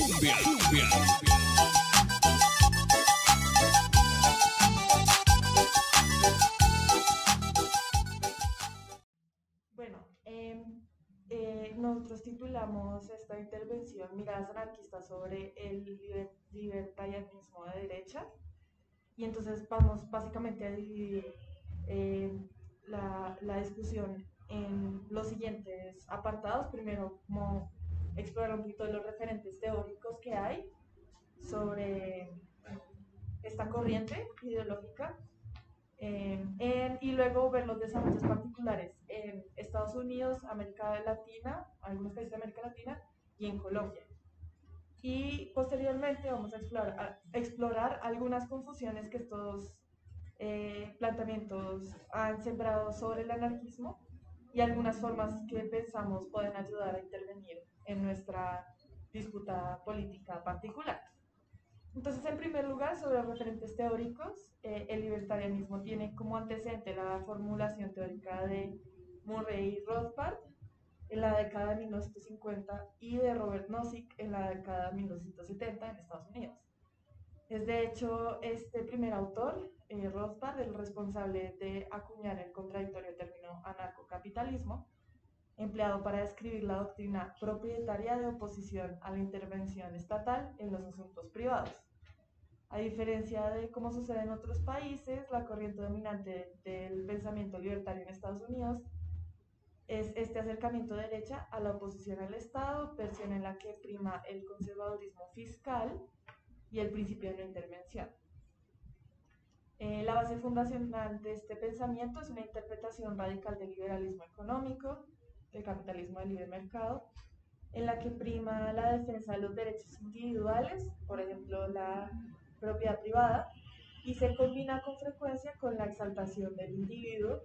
Cumbia, cumbia. Bueno, nosotros titulamos esta intervención Miradas anarquistas sobre el libertarianismo de derecha y entonces vamos básicamente a dividir eh, la discusión en los siguientes apartados. Primero, como explorar un poquito de los referentes teóricos que hay sobre esta corriente ideológica y luego ver los desarrollos particulares en Estados Unidos, América Latina, algunos países de América Latina y en Colombia. Y posteriormente vamos a explorar algunas confusiones que estos planteamientos han sembrado sobre el anarquismo y algunas formas que pensamos pueden ayudar a intervenir en nuestra disputa política particular. Entonces, en primer lugar, sobre los referentes teóricos, el libertarianismo tiene como antecedente la formulación teórica de Murray y Rothbard en la década de 1950 y de Robert Nozick en la década de 1970 en Estados Unidos. Es de hecho este primer autor, Rothbard, el responsable de acuñar el contradictorio término anarcocapitalismo, empleado para describir la doctrina propietaria de oposición a la intervención estatal en los asuntos privados. A diferencia de cómo sucede en otros países, la corriente dominante del pensamiento libertario en Estados Unidos es este acercamiento derecha a la oposición al Estado, versión en la que prima el conservadurismo fiscal y el principio de no intervención. La base fundacional de este pensamiento es una interpretación radical del liberalismo económico, del capitalismo de libre mercado, en la que prima la defensa de los derechos individuales, por ejemplo la propiedad privada, y se combina con frecuencia con la exaltación del individuo.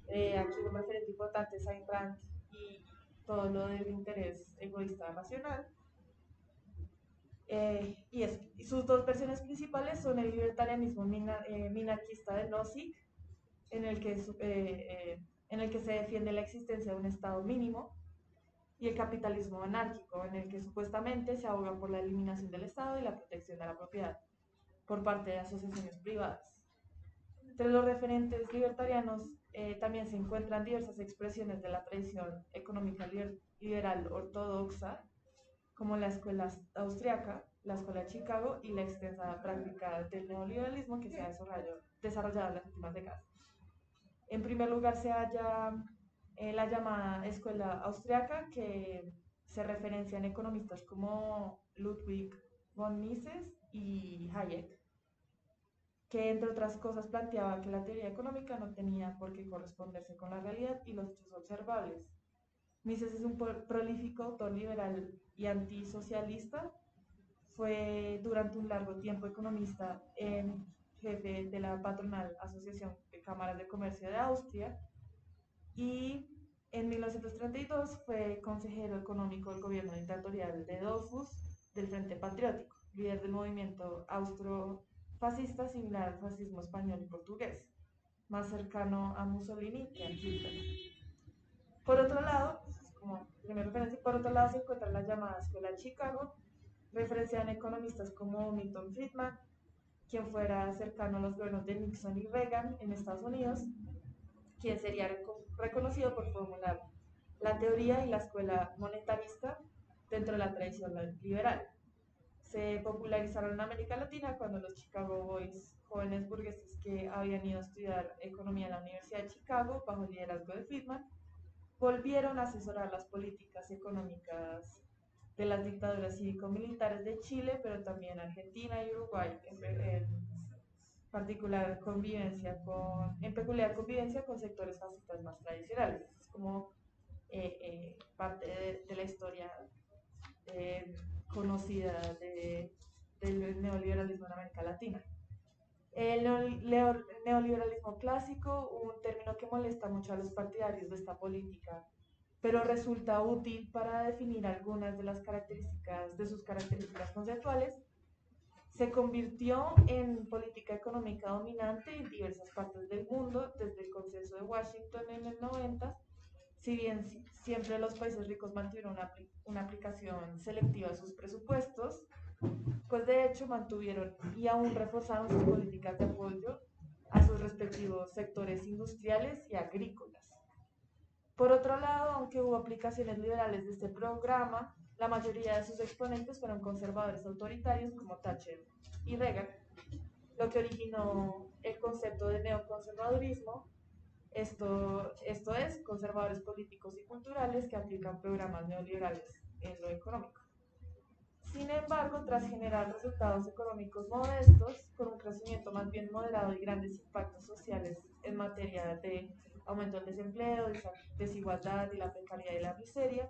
Aquí un referente importante es Ayn Rand y todo lo del interés egoísta racional. Y sus dos versiones principales son el libertarianismo minarquista de Nozick, en el que se defiende la existencia de un Estado mínimo, y el capitalismo anárquico, en el que supuestamente se aboga por la eliminación del Estado y la protección de la propiedad por parte de asociaciones privadas. Entre los referentes libertarianos también se encuentran diversas expresiones de la tradición económica liberal ortodoxa, como la escuela austriaca, la escuela de Chicago y la extensa práctica del neoliberalismo que se ha desarrollado en las últimas décadas. En primer lugar se halla la llamada escuela austriaca, que se referencian economistas como Ludwig von Mises y Hayek, que entre otras cosas planteaba que la teoría económica no tenía por qué corresponderse con la realidad y los hechos observables. Mises es un prolífico autor liberal y antisocialista. Fue durante un largo tiempo economista en jefe de la patronal Asociación de Cámaras de Comercio de Austria y en 1932 fue consejero económico del gobierno dictatorial de Dollfuss del Frente Patriótico, líder del movimiento austrofascista similar al fascismo español y portugués, más cercano a Mussolini que a Hitler. Por otro lado, por otro lado se encuentra la llamada Escuela de Chicago, referenciada en economistas como Milton Friedman, quien fuera cercano a los gobiernos de Nixon y Reagan en Estados Unidos, quien sería reconocido por formular la teoría y la escuela monetarista dentro de la tradición liberal. Se popularizaron en América Latina cuando los Chicago Boys, jóvenes burgueses que habían ido a estudiar economía en la Universidad de Chicago bajo el liderazgo de Friedman, volvieron a asesorar las políticas económicas de las dictaduras cívico-militares de Chile, pero también Argentina y Uruguay, en peculiar convivencia con sectores fascistas más tradicionales. Es como parte de la historia conocida del neoliberalismo en América Latina. El neoliberalismo clásico, un término que molesta mucho a los partidarios de esta política, pero resulta útil para definir algunas de sus características conceptuales, se convirtió en política económica dominante en diversas partes del mundo, desde el Consenso de Washington en el 90, Si bien siempre los países ricos mantuvieron una aplicación selectiva a sus presupuestos, pues de hecho mantuvieron y aún reforzaron sus políticas de apoyo a sus respectivos sectores industriales y agrícolas. Por otro lado, aunque hubo aplicaciones liberales de este programa, la mayoría de sus exponentes fueron conservadores autoritarios como Thatcher y Reagan, lo que originó el concepto de neoconservadurismo. Esto es, conservadores políticos y culturales que aplican programas neoliberales en lo económico. Sin embargo, tras generar resultados económicos modestos, con un crecimiento más bien moderado y grandes impactos sociales en materia de aumento del desempleo, desigualdad y la precariedad y la miseria,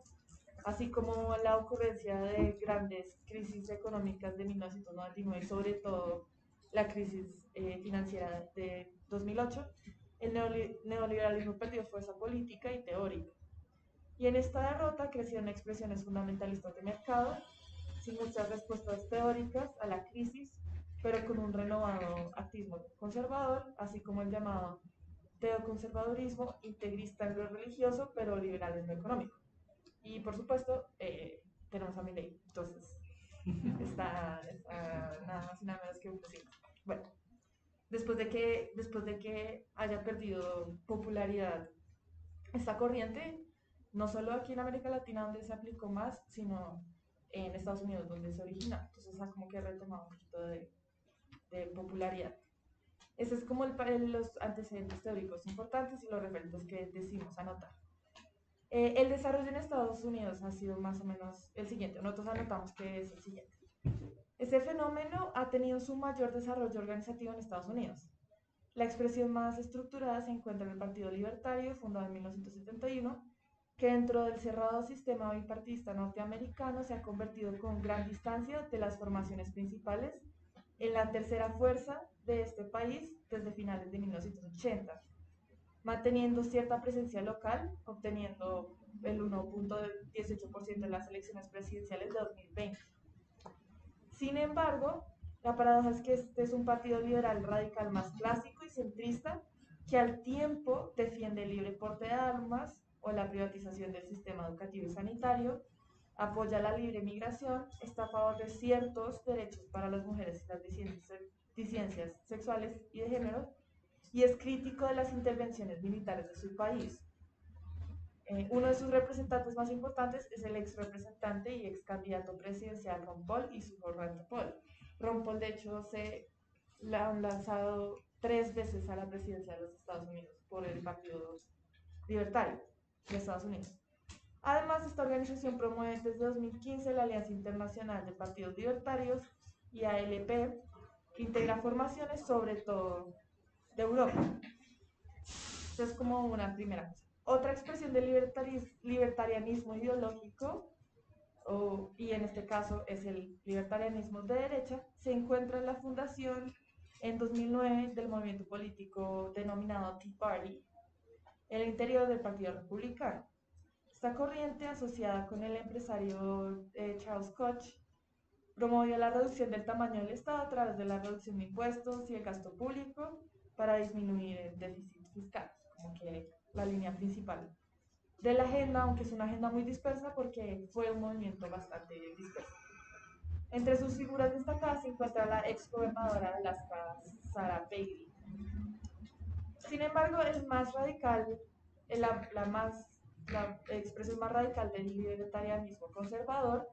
así como la ocurrencia de grandes crisis económicas de 1999 y sobre todo la crisis financiera de 2008, el neoliberalismo perdió fuerza política y teórica. Y en esta derrota crecieron expresiones fundamentalistas de mercado, sin muchas respuestas teóricas a la crisis, pero con un renovado activismo conservador, así como el llamado teoconservadurismo integrista en lo religioso, pero liberal en lo económico. Y por supuesto, tenemos a Milei, entonces está nada más y nada menos que un presidente. Bueno, después de que haya perdido popularidad esta corriente, no solo aquí en América Latina donde se aplicó más, sino en Estados Unidos donde se originó. Entonces ha como que retomado un poquito de popularidad. Ese es como los antecedentes teóricos importantes y los referentes que decimos anotar. El desarrollo en Estados Unidos ha sido más o menos el siguiente. Nosotros anotamos que es el siguiente. Este fenómeno ha tenido su mayor desarrollo organizativo en Estados Unidos. La expresión más estructurada se encuentra en el Partido Libertario, fundado en 1971, que dentro del cerrado sistema bipartidista norteamericano se ha convertido con gran distancia de las formaciones principales en la tercera fuerza de este país desde finales de 1980, manteniendo cierta presencia local, obteniendo el 1.18% en las elecciones presidenciales de 2020. Sin embargo, la paradoja es que este es un partido liberal radical más clásico y centrista que al tiempo defiende el libre porte de armas o la privatización del sistema educativo y sanitario, apoya la libre migración, está a favor de ciertos derechos para las mujeres y las disidencias sexuales y de género, y es crítico de las intervenciones militares de su país. Uno de sus representantes más importantes es el ex representante y ex candidato presidencial Ron Paul y su hijo Rand Paul. Ron Paul, de hecho, se la han lanzado 3 veces a la presidencia de los Estados Unidos por el Partido Libertario de Estados Unidos. Además, esta organización promueve desde 2015 la Alianza Internacional de Partidos Libertarios y ALP, que integra formaciones sobre todo de Europa. Esto es como una primera cosa. Otra expresión del libertarianismo ideológico, y en este caso es el libertarianismo de derecha, se encuentra en la fundación en 2009 del movimiento político denominado Tea Party, en el interior del Partido Republicano. Esta corriente, asociada con el empresario Charles Koch, promovió la reducción del tamaño del Estado a través de la reducción de impuestos y el gasto público para disminuir el déficit fiscal, como que la línea principal de la agenda, aunque es una agenda muy dispersa porque fue un movimiento bastante disperso. Entre sus figuras destacadas se encuentra la ex gobernadora de Alaska, Sarah Palin. Sin embargo, el más radical, la expresión más radical del libertarianismo conservador,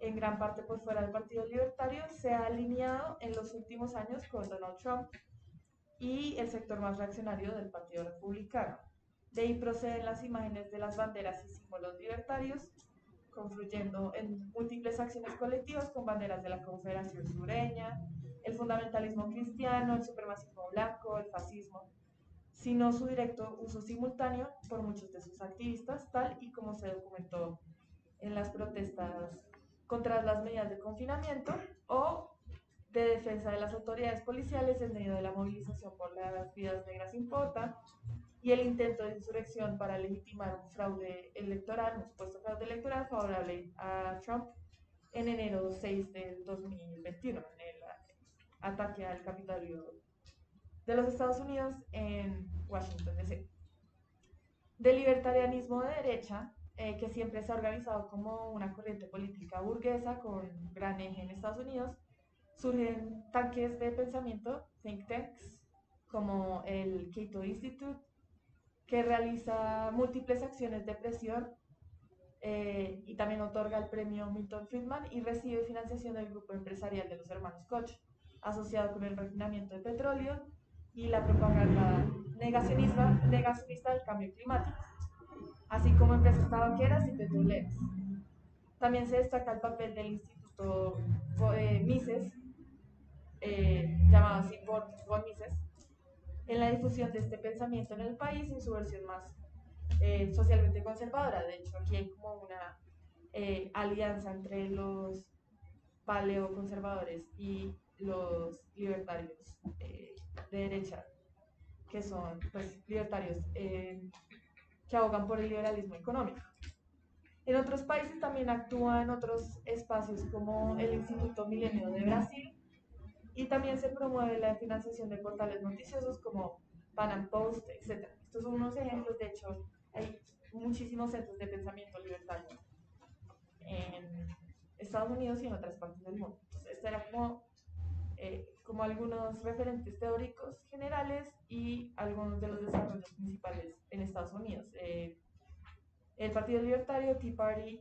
en gran parte por fuera del Partido Libertario, se ha alineado en los últimos años con Donald Trump y el sector más reaccionario del Partido Republicano. De ahí proceden las imágenes de las banderas y símbolos libertarios, confluyendo en múltiples acciones colectivas con banderas de la Confederación Sureña, el fundamentalismo cristiano, el supremacismo blanco, el fascismo, sino su directo uso simultáneo por muchos de sus activistas, tal y como se documentó en las protestas contra las medidas de confinamiento o de defensa de las autoridades policiales en medio de la movilización por las vidas negras importan y el intento de insurrección para legitimar un fraude electoral, un supuesto fraude electoral favorable a Trump en enero 6 del 2021, en el ataque al Capitolio de los Estados Unidos en Washington, D.C. Del libertarianismo de derecha, que siempre se ha organizado como una corriente política burguesa con gran eje en Estados Unidos, surgen tanques de pensamiento, think tanks, como el Cato Institute, que realiza múltiples acciones de presión y también otorga el premio Milton Friedman y recibe financiación del grupo empresarial de los hermanos Koch, asociado con el refinamiento de petróleo y la propaganda negacionista del cambio climático, así como empresas tabaqueras y petroleras. También se destaca el papel del Instituto Mises, llamado así por Mises, en la difusión de este pensamiento en el país en su versión más socialmente conservadora. De hecho, aquí hay como una alianza entre los paleoconservadores y los libertarios de derecha, que son pues, libertarios que abogan por el liberalismo económico. En otros países también actúa en otros espacios como el Instituto Milenio de Brasil y también se promueve la financiación de portales noticiosos como Pan Post, etc. Estos son unos ejemplos, de hecho hay muchísimos centros de pensamiento libertario en Estados Unidos y en otras partes del mundo. Entonces, este era como algunos referentes teóricos generales y algunos de los desarrollos principales en Estados Unidos. El Partido Libertario, Tea Party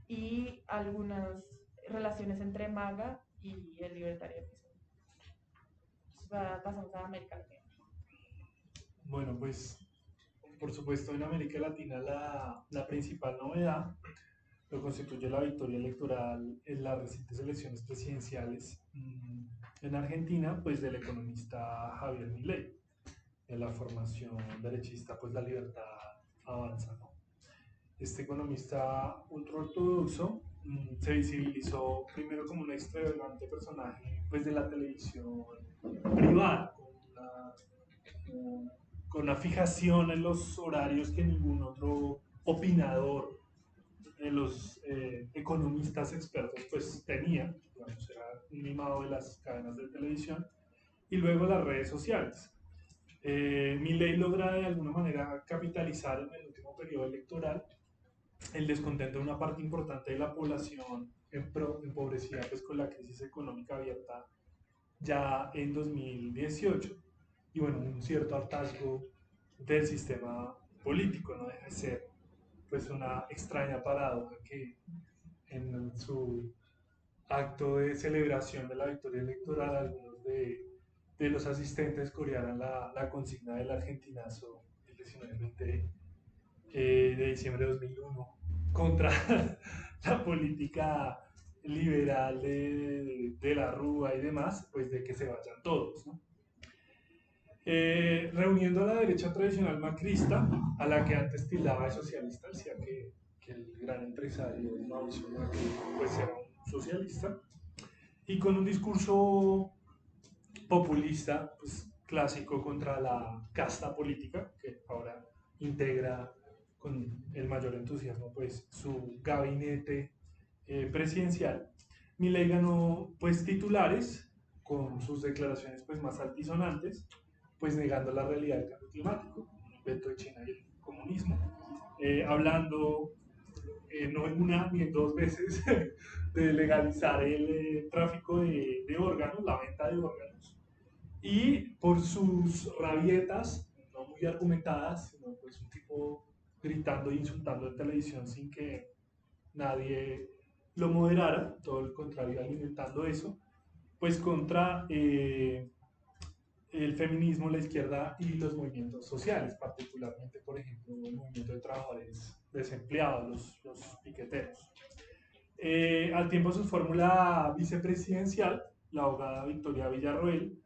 y algunas relaciones entre MAGA y el libertarianismo. Pasamos a América Latina. Bueno, pues por supuesto en América Latina la principal novedad lo constituye la victoria electoral en las recientes elecciones presidenciales en Argentina, pues del economista Javier Milei. En la formación derechista, pues la libertad avanza, ¿no? Este economista ultraortodoxo se visibilizó primero como un extravagante personaje pues, de la televisión privada, con una fijación en los horarios que ningún otro opinador de los economistas expertos pues tenía, digamos, era un mimado de las cadenas de televisión, y luego las redes sociales. Milley logra de alguna manera capitalizar en el último periodo electoral el descontento de una parte importante de la población empobrecida pues, con la crisis económica abierta ya en 2018 y bueno, un cierto hartazgo del sistema político, no deja de ser pues una extraña paradoja que en su acto de celebración de la victoria electoral algunos de los asistentes corearan la consigna del argentinazo el 19 de diciembre de 2001 contra la política liberal de la Rúa y demás, pues de que se vayan todos, ¿no? Reuniendo a la derecha tradicional macrista, a la que antes tildaba de socialista, decía que el gran empresario Mauricio Macri pues era un socialista, y con un discurso populista pues, clásico contra la casta política, que ahora integra con el mayor entusiasmo pues, su gabinete presidencial. Milei ganó pues, titulares con sus declaraciones pues, más altisonantes, pues negando la realidad del cambio climático, el invento de China y el comunismo, hablando no en una ni en dos veces de legalizar el tráfico de órganos, la venta de órganos, y por sus rabietas, no muy argumentadas, sino pues un tipo gritando e insultando en televisión sin que nadie lo moderara, todo el contrario, alimentando eso, pues contra el feminismo, la izquierda y los movimientos sociales, particularmente, por ejemplo, el movimiento de trabajadores desempleados, los piqueteros. Al tiempo de su fórmula vicepresidencial, la abogada Victoria Villarroel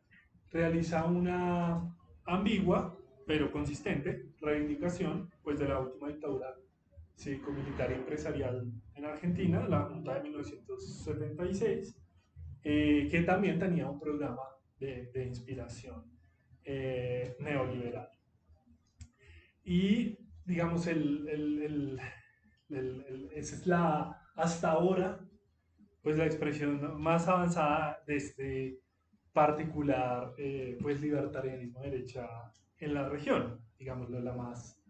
realiza una ambigua pero consistente reivindicación pues, de la última dictadura cívico-militar y empresarial en Argentina, la Junta de 1976, que también tenía un programa de inspiración neoliberal. Y digamos, esa es hasta ahora, pues la expresión más avanzada de este particular, pues libertarianismo de derecha en la región, digámoslo, la más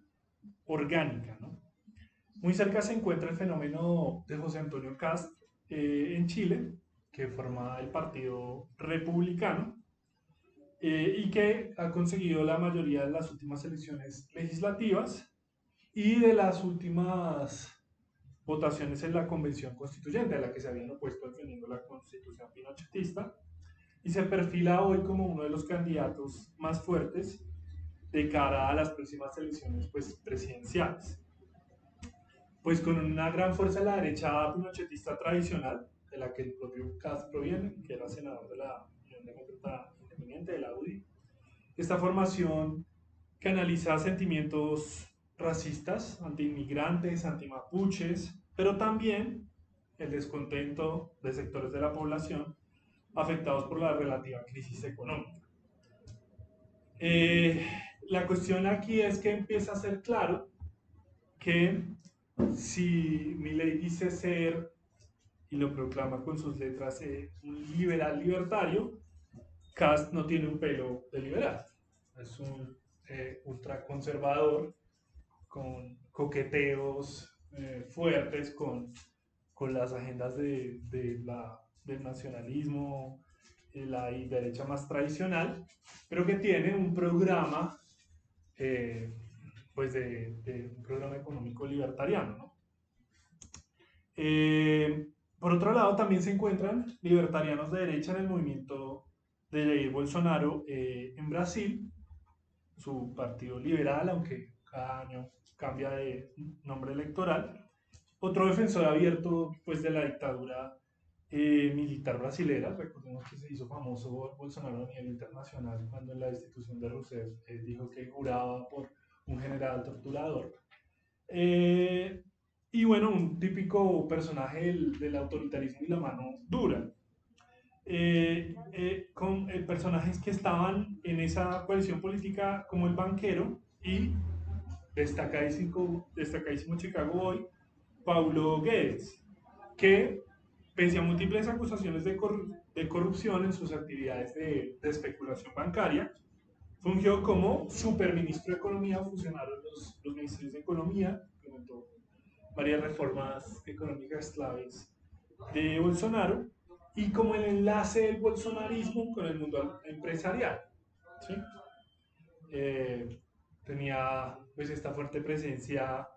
orgánica, ¿no? Muy cerca se encuentra el fenómeno de José Antonio Cast en Chile, que forma el Partido Republicano y que ha conseguido la mayoría de las últimas elecciones legislativas y de las últimas votaciones en la Convención Constituyente, a la que se habían opuesto defendiendo la Constitución pinochetista, y se perfila hoy como uno de los candidatos más fuertes de cara a las próximas elecciones pues, presidenciales. Pues con una gran fuerza de la derecha pinochetista tradicional, de la que el propio Cast proviene, que era senador de la Unión Demócrata Independiente, de la UDI. Esta formación canaliza sentimientos racistas, antiinmigrantes, antimapuches, pero también el descontento de sectores de la población afectados por la relativa crisis económica. La cuestión aquí es que empieza a ser claro que si Milei dice ser, y lo proclama con sus letras, un liberal libertario, Cast no tiene un pelo de liberal. Es un ultraconservador con coqueteos fuertes con las agendas del nacionalismo, la derecha más tradicional, pero que tiene un programa, pues un programa económico libertariano, ¿no? Por otro lado, también se encuentran libertarianos de derecha en el movimiento de Jair Bolsonaro en Brasil, su partido liberal, aunque cada año cambia de nombre electoral. Otro defensor abierto pues, de la dictadura militar brasilera. Recordemos que se hizo famoso Bolsonaro a nivel internacional cuando en la destitución de Rousseff dijo que juraba por un general torturador. Y bueno, un típico personaje del autoritarismo y la mano dura. Con personajes que estaban en esa coalición política como el banquero y destacadísimo Chicago Boy, Paulo Guedes, que pese a múltiples acusaciones de corrupción en sus actividades de especulación bancaria, fungió como superministro de Economía, fusionaron los ministerios de Economía, implementó varias reformas económicas claves de Bolsonaro, y como el enlace del bolsonarismo con el mundo empresarial. ¿Sí? Tenía pues esta fuerte presencia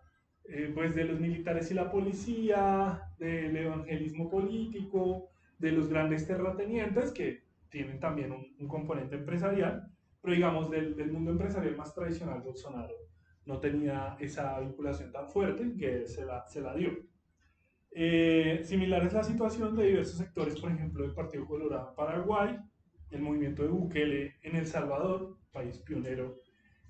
pues de los militares y la policía, del evangelismo político, de los grandes terratenientes que tienen también un componente empresarial, pero digamos del mundo empresarial más tradicional Bolsonaro no tenía esa vinculación tan fuerte que se la dio. Similar es la situación de diversos sectores, por ejemplo, el Partido Colorado en Paraguay, el movimiento de Bukele en El Salvador, país pionero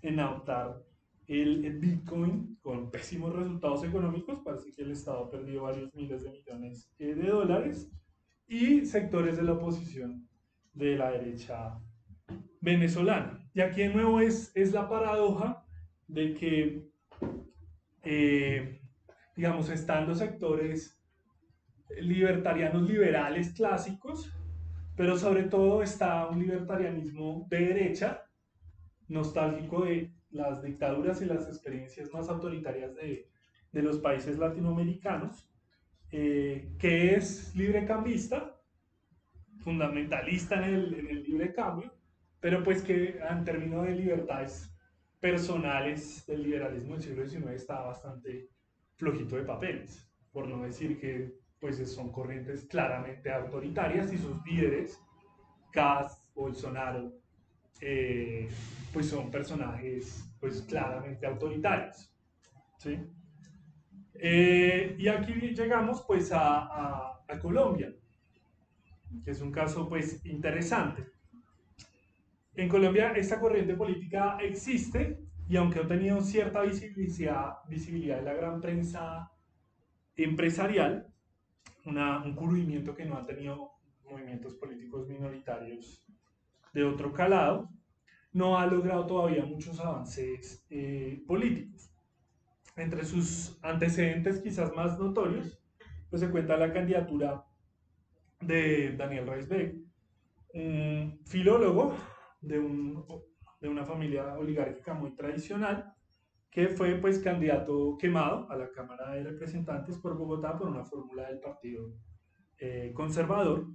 en adoptar el Bitcoin con pésimos resultados económicos, parece que el Estado ha perdido varios miles de millones de dólares, y sectores de la oposición de la derecha venezolana. Y aquí de nuevo es la paradoja de que, digamos, están los sectores libertarianos liberales clásicos, pero sobre todo está un libertarianismo de derecha, nostálgico de las dictaduras y las experiencias más autoritarias de los países latinoamericanos, que es librecambista, fundamentalista en el libre cambio, pero pues que en términos de libertades personales del liberalismo del siglo XIX está bastante flojito de papeles, por no decir que pues son corrientes claramente autoritarias y sus líderes, Cast, Bolsonaro, pues son personajes pues claramente autoritarios. ¿Sí? Y aquí llegamos pues a Colombia, que es un caso pues interesante. En Colombia esta corriente política existe y aunque ha tenido cierta visibilidad en la gran prensa empresarial, un cubrimiento que no han tenido movimientos políticos minoritarios de otro calado, no ha logrado todavía muchos avances políticos. Entre sus antecedentes quizás más notorios, pues se cuenta la candidatura de Daniel Reisbeck, un filólogo de, de una familia oligárquica muy tradicional, que fue pues candidato quemado a la Cámara de Representantes por Bogotá por una fórmula del Partido Conservador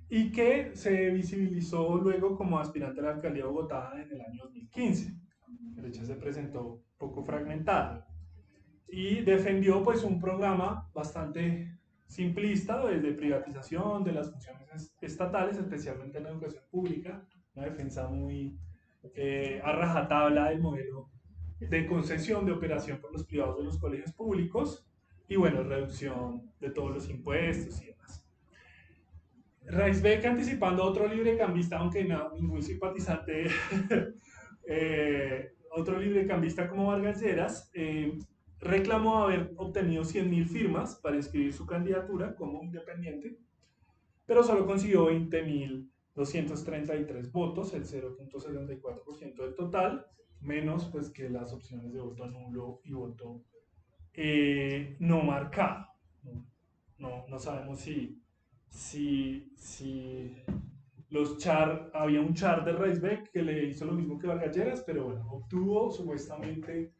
y que se visibilizó luego como aspirante a la alcaldía de Bogotá en el año 2015. La derecha se presentó poco fragmentada y defendió pues un programa bastante simplista desde privatización de las funciones estatales, especialmente en la educación pública, una defensa muy a rajatabla del modelo de concesión de operación por los privados de los colegios públicos y bueno, reducción de todos los impuestos y demás. Reisbeck anticipando a otro librecambista, aunque no, ningún simpatizante, otro librecambista como Vargas Lleras, reclamó haber obtenido 100.000 firmas para inscribir su candidatura como independiente, pero solo consiguió 20.233 votos, el 0.74% del total, menos pues que las opciones de voto nulo y voto no marcado. No sabemos si había un char de Reisbeck que le hizo lo mismo que Vargas Lleras, pero bueno, obtuvo supuestamente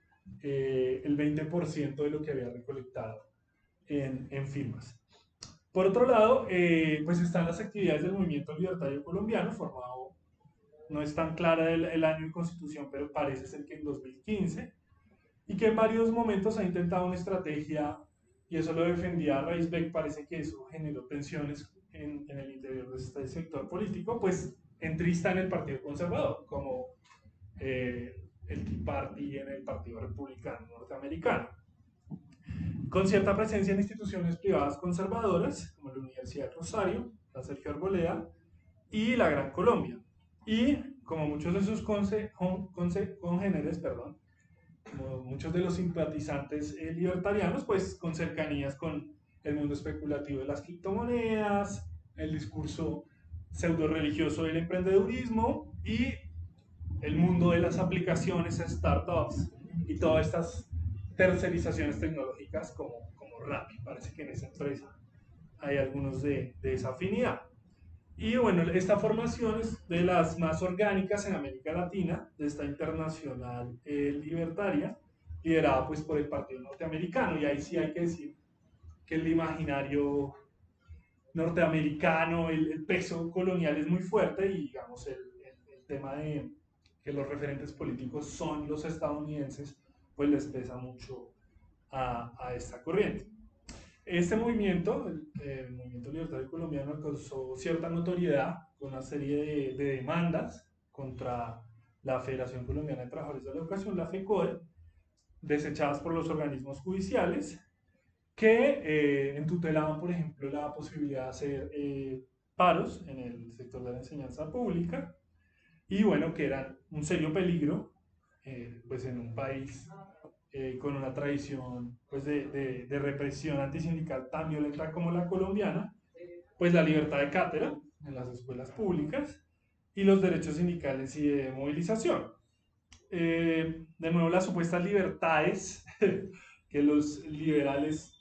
el 20% de lo que había recolectado en firmas. Por otro lado, pues están las actividades del Movimiento Libertario Colombiano, formado, no es tan clara el año de constitución, pero parece ser que en 2015, y que en varios momentos ha intentado una estrategia, y eso lo defendía Reisbeck, parece que eso generó tensiones en el interior de este sector político, pues entrista en el Partido Conservador, como el Tea Party en el Partido Republicano Norteamericano, con cierta presencia en instituciones privadas conservadoras, como la Universidad de Rosario, la Sergio Arboleda y la Gran Colombia. Y como muchos de sus congéneres, como muchos de los simpatizantes libertarianos, pues con cercanías con el mundo especulativo de las criptomonedas, el discurso pseudo religioso del emprendedurismo y el mundo de las aplicaciones, startups y todas estas tercerizaciones tecnológicas como Rappi. Parece que en esa empresa hay algunos de esa afinidad. Y bueno, esta formación es de las más orgánicas en América Latina, de esta internacional libertaria, liderada pues por el Partido Norteamericano. Y ahí sí hay que decir que el imaginario norteamericano, el peso colonial es muy fuerte y digamos el tema de que los referentes políticos son los estadounidenses, pues les pesa mucho a esta corriente. Este movimiento, el Movimiento Libertario Colombiano, alcanzó cierta notoriedad con una serie de demandas contra la Federación Colombiana de Trabajadores de la Educación, la FECODE, desechadas por los organismos judiciales, que entutelaban, por ejemplo, la posibilidad de hacer paros en el sector de la enseñanza pública y bueno, que eran un serio peligro pues en un país con una tradición pues, de represión antisindical tan violenta como la colombiana, pues la libertad de cátedra en las escuelas públicas y los derechos sindicales y de movilización. De nuevo, las supuestas libertades que los liberales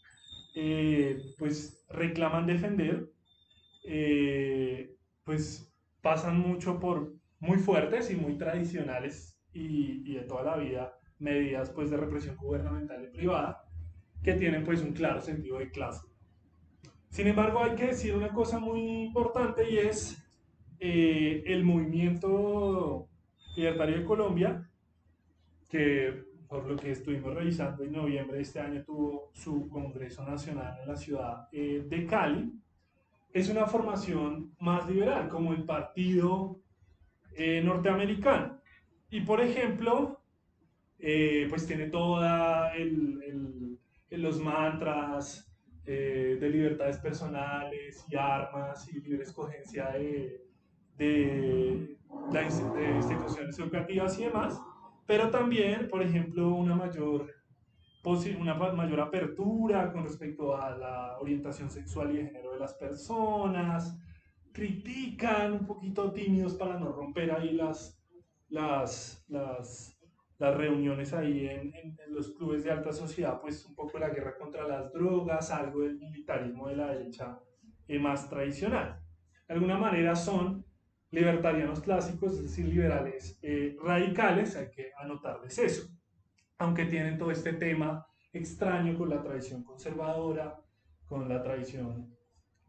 pues reclaman defender, pues pasan mucho por muy fuertes y muy tradicionales y de toda la vida medidas pues de represión gubernamental y privada que tienen pues un claro sentido de clase. Sin embargo, hay que decir una cosa muy importante y es el movimiento libertario de Colombia, que por lo que estuvimos revisando en noviembre de este año tuvo su Congreso Nacional en la ciudad de Cali, es una formación más liberal, como el Partido Norteamericano. Y por ejemplo, pues tiene toda los mantras de libertades personales y armas y libre escogencia de instituciones educativas y demás, pero también, por ejemplo, una mayor apertura con respecto a la orientación sexual y de género de las personas, critican un poquito tímidos para no romper ahí las, las, las reuniones ahí en los clubes de alta sociedad, pues un poco la guerra contra las drogas, algo del militarismo de la derecha más tradicional. De alguna manera son libertarianos clásicos, es decir, liberales radicales, hay que anotarles eso. aunque tienen todo este tema extraño con la tradición conservadora, con la tradición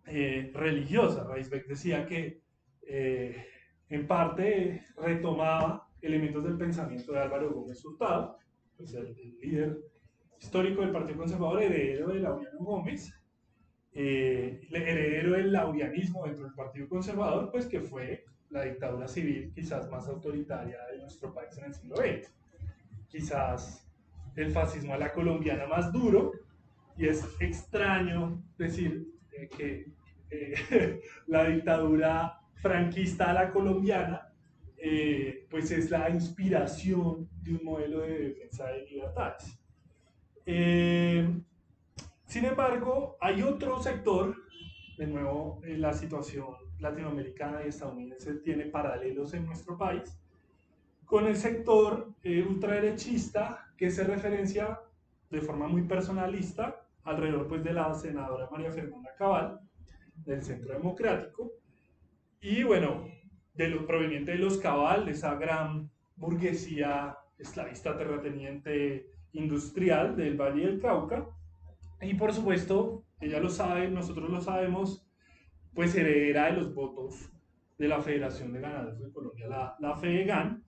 religiosa. Reisbeck decía que eh, en parte retomaba elementos del pensamiento de Álvaro Gómez Hurtado, pues el líder histórico del Partido Conservador, heredero de Laureano Gómez, heredero del laurianismo dentro del Partido Conservador, pues que fue la dictadura civil quizás más autoritaria de nuestro país en el siglo XX. Quizás el fascismo a la colombiana más duro, y es extraño decir que la dictadura franquista a la colombiana pues es la inspiración de un modelo de defensa de libertades. Eh, Sin embargo, hay otro sector, de nuevo, la situación latinoamericana y estadounidense tiene paralelos en nuestro país, con el sector ultraderechista que se referencia de forma muy personalista alrededor pues, de la senadora María Fernanda Cabal, del Centro Democrático, y bueno, de lo proveniente de los Cabal, de esa gran burguesía esclavista terrateniente industrial del Valle del Cauca, y por supuesto, ella lo sabe, nosotros lo sabemos, pues heredera de los votos de la Federación de Ganaderos de Colombia, la FEDEGAN,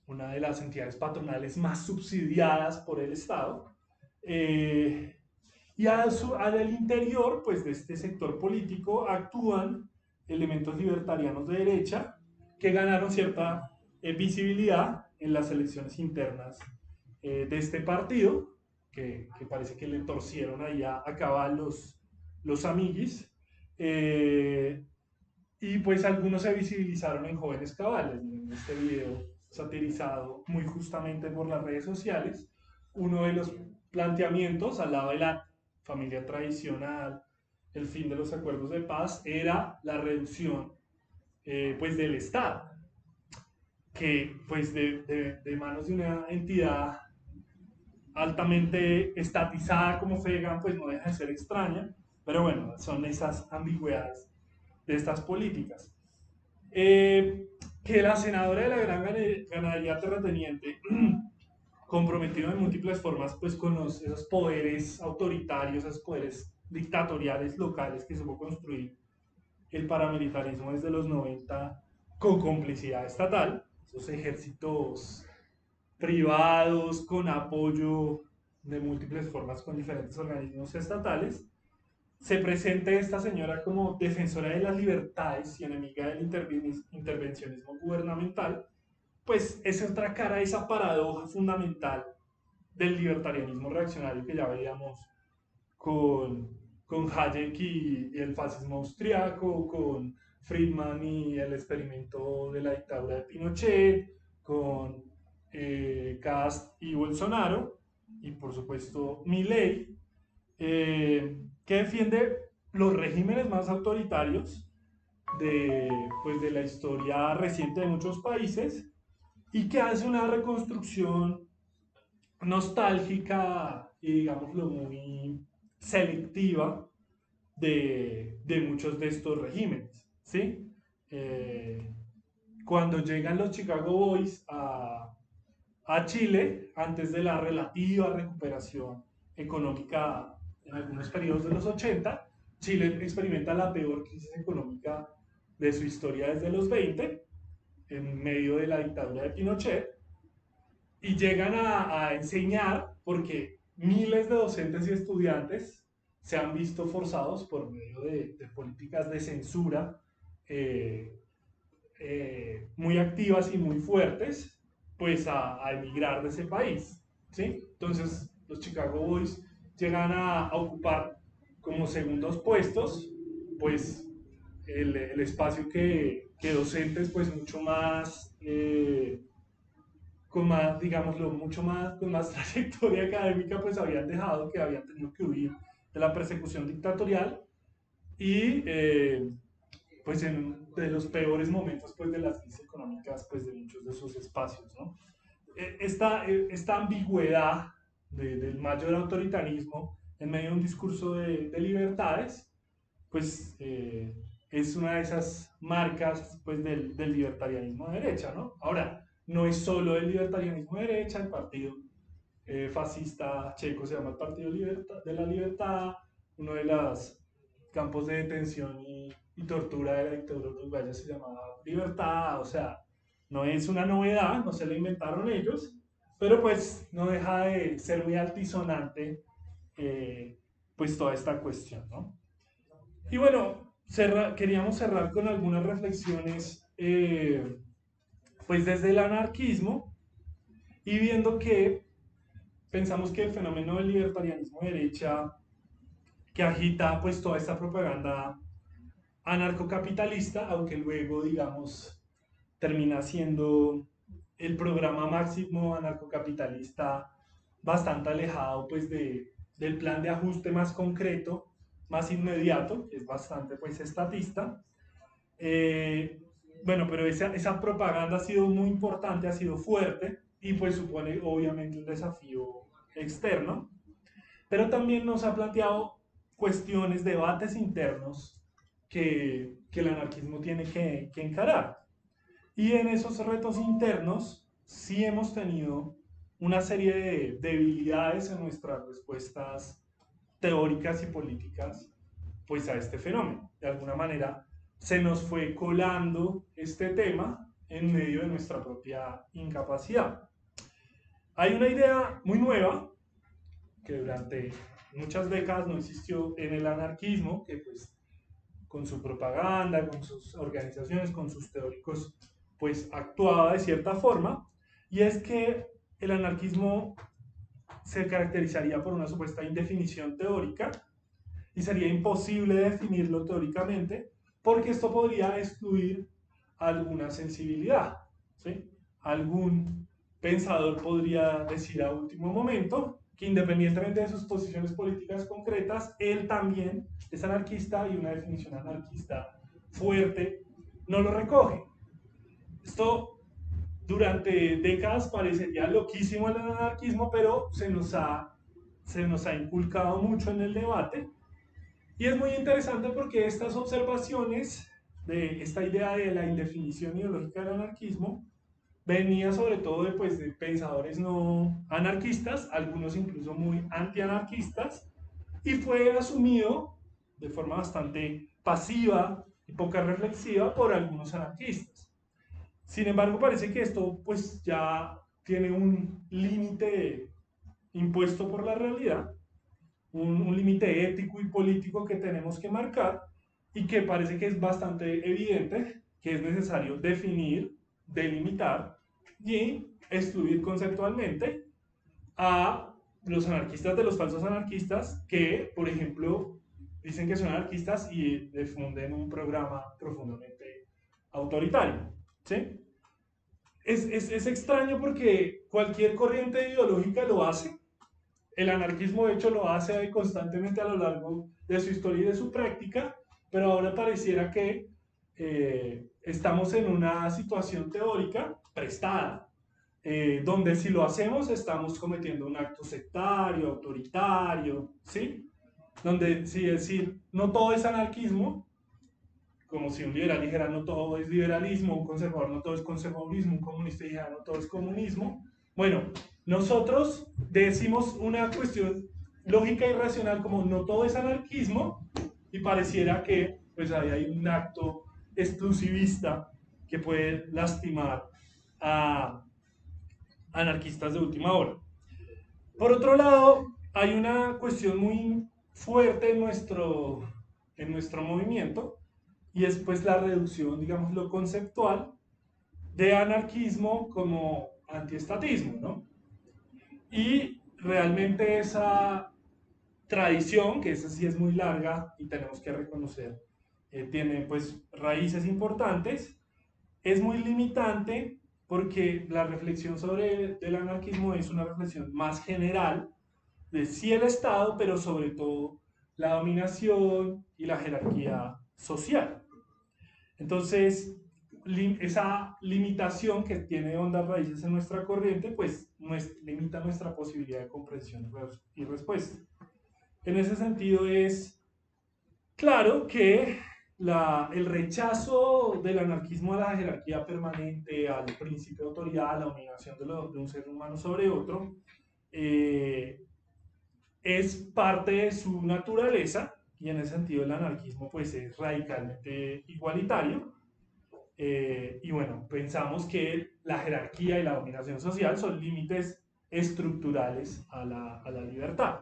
una de las entidades patronales más subsidiadas por el Estado. Y al interior pues, de este sector político actúan elementos libertarianos de derecha que ganaron cierta visibilidad en las elecciones internas de este partido, que parece que le torcieron ahí a Cabal los amiguis. Y pues algunos se visibilizaron en Jóvenes Cabales, en este video satirizado muy justamente por las redes sociales. Uno de los planteamientos al lado de la familia tradicional, el fin de los acuerdos de paz, era la reducción pues del Estado, que pues de manos de una entidad altamente estatizada como FEGAN, pues no deja de ser extraña, pero bueno, son esas ambigüedades de estas políticas. Que la senadora de la gran ganadería terrateniente, comprometido en múltiples formas pues con esos poderes autoritarios, esos poderes dictatoriales locales que supo construir el paramilitarismo desde los 90 con complicidad estatal, esos ejércitos privados con apoyo de múltiples formas con diferentes organismos estatales, se presente esta señora como defensora de las libertades y enemiga del intervencionismo gubernamental, pues es otra cara de esa paradoja fundamental del libertarianismo reaccionario que ya veíamos con, con Hayek y el fascismo austriaco, con Friedman y el experimento de la dictadura de Pinochet, con Cast y Bolsonaro, y por supuesto Milei, que defiende los regímenes más autoritarios de la historia reciente de muchos países y que hace una reconstrucción nostálgica y digámoslo muy selectiva de muchos de estos regímenes, ¿sí? Eh, Cuando llegan los Chicago Boys a Chile, antes de la relativa recuperación económica en algunos periodos de los 80, Chile experimenta la peor crisis económica de su historia desde los 20, en medio de la dictadura de Pinochet, y llegan a enseñar porque miles de docentes y estudiantes se han visto forzados por medio de políticas de censura eh, muy activas y muy fuertes, pues a emigrar de ese país, ¿sí? Entonces los Chicago Boys llegan a ocupar como segundos puestos, pues el espacio que docentes pues mucho más con más, digámoslo, mucho más, con más trayectoria académica, pues habían dejado, que habían tenido que huir de la persecución dictatorial y pues de los peores momentos pues de las crisis económicas pues de muchos de esos espacios, ¿no? Esta ambigüedad del mayor autoritarismo en medio de un discurso de libertades, pues es una de esas marcas pues del libertarianismo de derecha, ¿no? Ahora, no es solo el libertarianismo de derecha, el partido fascista checo, se llama el Partido de la Libertad, uno de los campos de detención y tortura de la dictadura uruguaya se llamaba Libertad, o sea, no es una novedad, no se la inventaron ellos, pero pues no deja de ser muy altisonante pues toda esta cuestión, ¿no? Y bueno, queríamos cerrar con algunas reflexiones pues desde el anarquismo y viendo que pensamos que el fenómeno del libertarianismo de derecha que agita pues toda esta propaganda anarcocapitalista, aunque luego digamos termina siendo el programa máximo anarcocapitalista bastante alejado pues del plan de ajuste más concreto, más inmediato, que es bastante pues estatista. Eh, bueno, pero esa propaganda ha sido muy importante, ha sido fuerte y pues supone obviamente un desafío externo, pero también nos ha planteado cuestiones, debates internos que el anarquismo tiene que encarar. Y en esos retos internos sí hemos tenido una serie de debilidades en nuestras respuestas teóricas y políticas pues a este fenómeno. De alguna manera se nos fue colando este tema en medio de nuestra propia incapacidad. Hay una idea muy nueva que durante muchas décadas no existió en el anarquismo, que pues con su propaganda, con sus organizaciones, con sus teóricos, pues actuaba de cierta forma, y es que el anarquismo se caracterizaría por una supuesta indefinición teórica y sería imposible definirlo teóricamente porque esto podría excluir alguna sensibilidad, ¿sí? Algún pensador podría decir a último momento que independientemente de sus posiciones políticas concretas, él también es anarquista y una definición anarquista fuerte no lo recoge. Esto durante décadas parecería loquísimo el anarquismo, pero se nos ha inculcado mucho en el debate. Y es muy interesante porque estas observaciones de esta idea de la indefinición ideológica del anarquismo venía sobre todo de pensadores no anarquistas, algunos incluso muy antianarquistas, y fue asumido de forma bastante pasiva y poca reflexiva por algunos anarquistas. Sin embargo, parece que esto pues ya tiene un límite impuesto por la realidad, un límite ético y político que tenemos que marcar y que parece que es bastante evidente que es necesario definir, delimitar y excluir conceptualmente a los anarquistas de los falsos anarquistas que, por ejemplo, dicen que son anarquistas y difunden un programa profundamente autoritario. ¿Sí? Es extraño porque cualquier corriente ideológica lo hace. El anarquismo, de hecho, lo hace constantemente a lo largo de su historia y de su práctica, pero ahora pareciera que estamos en una situación teórica prestada, donde si lo hacemos estamos cometiendo un acto sectario, autoritario, ¿sí? Donde si decir no todo es anarquismo, como si un liberal dijera no todo es liberalismo, un conservador no todo es conservadurismo, un comunista dijera no todo es comunismo. Bueno, nosotros decimos una cuestión lógica y racional como no todo es anarquismo y pareciera que pues ahí hay un acto exclusivista que puede lastimar a anarquistas de última hora. Por otro lado, hay una cuestión muy fuerte en nuestro movimiento y es pues la reducción, digamos, lo conceptual de anarquismo como antiestatismo, ¿no? Y realmente esa tradición, que esa sí es muy larga y tenemos que reconocer, tiene pues raíces importantes, es muy limitante porque la reflexión sobre el anarquismo es una reflexión más general de sí el Estado, pero sobre todo la dominación y la jerarquía social. Entonces, esa limitación que tiene hondas raíces en nuestra corriente, pues limita nuestra posibilidad de comprensión y respuesta. En ese sentido es claro que el rechazo del anarquismo a la jerarquía permanente, al principio de autoridad, a la dominación de un ser humano sobre otro, es parte de su naturaleza, y en ese sentido el anarquismo pues es radicalmente igualitario. Y bueno, pensamos que la jerarquía y la dominación social son límites estructurales a la libertad.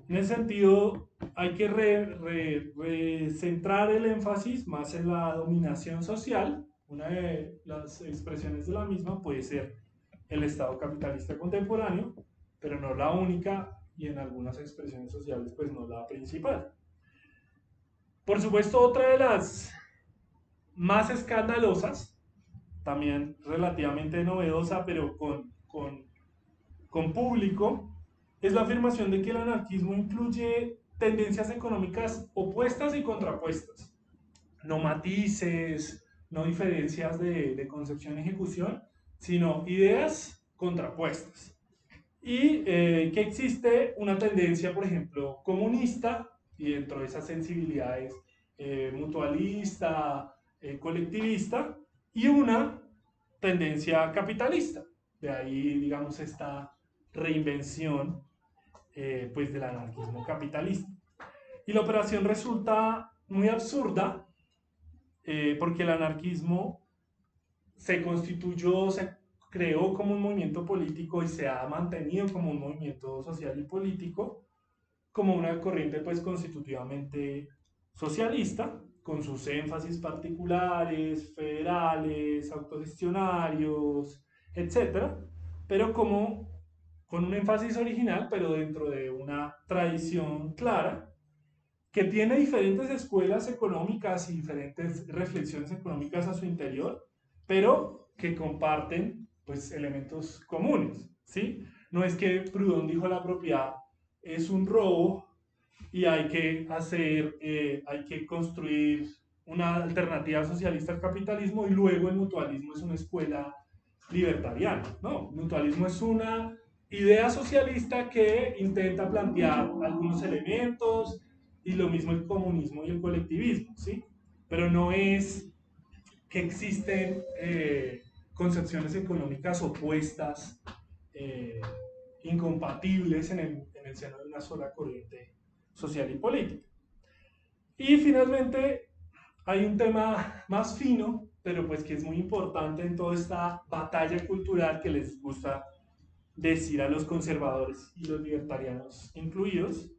En ese sentido, hay que centrar el énfasis más en la dominación social. Una de las expresiones de la misma puede ser el Estado capitalista contemporáneo, pero no la única, y en algunas expresiones sociales pues no la principal. Por supuesto, otra de las más escandalosas, también relativamente novedosa, pero con público, es la afirmación de que el anarquismo incluye tendencias económicas opuestas y contrapuestas. No matices, no diferencias de concepción y ejecución, sino ideas contrapuestas. Y que existe una tendencia, por ejemplo, comunista, y dentro de esas sensibilidades mutualista, colectivista, y una tendencia capitalista. De ahí, digamos, esta reinvención pues del anarquismo capitalista. Y la operación resulta muy absurda porque el anarquismo se constituyó, se creó como un movimiento político y se ha mantenido como un movimiento social y político, como una corriente pues constitutivamente socialista, con sus énfasis particulares, federales, autogestionarios, etcétera, pero como con un énfasis original, pero dentro de una tradición clara, que tiene diferentes escuelas económicas y diferentes reflexiones económicas a su interior, pero que comparten pues elementos comunes, ¿sí? No es que Proudhon dijo la propiedad es un robo y hay que construir una alternativa socialista al capitalismo y luego el mutualismo es una escuela libertariana. No, el mutualismo es una idea socialista que intenta plantear algunos elementos y lo mismo el comunismo y el colectivismo, ¿sí? Pero no es que existen concepciones económicas opuestas, eh, incompatibles en el seno de una sola corriente social y política. Y finalmente hay un tema más fino, pero pues que es muy importante en toda esta batalla cultural que les gusta decir a los conservadores y los libertarianos incluidos,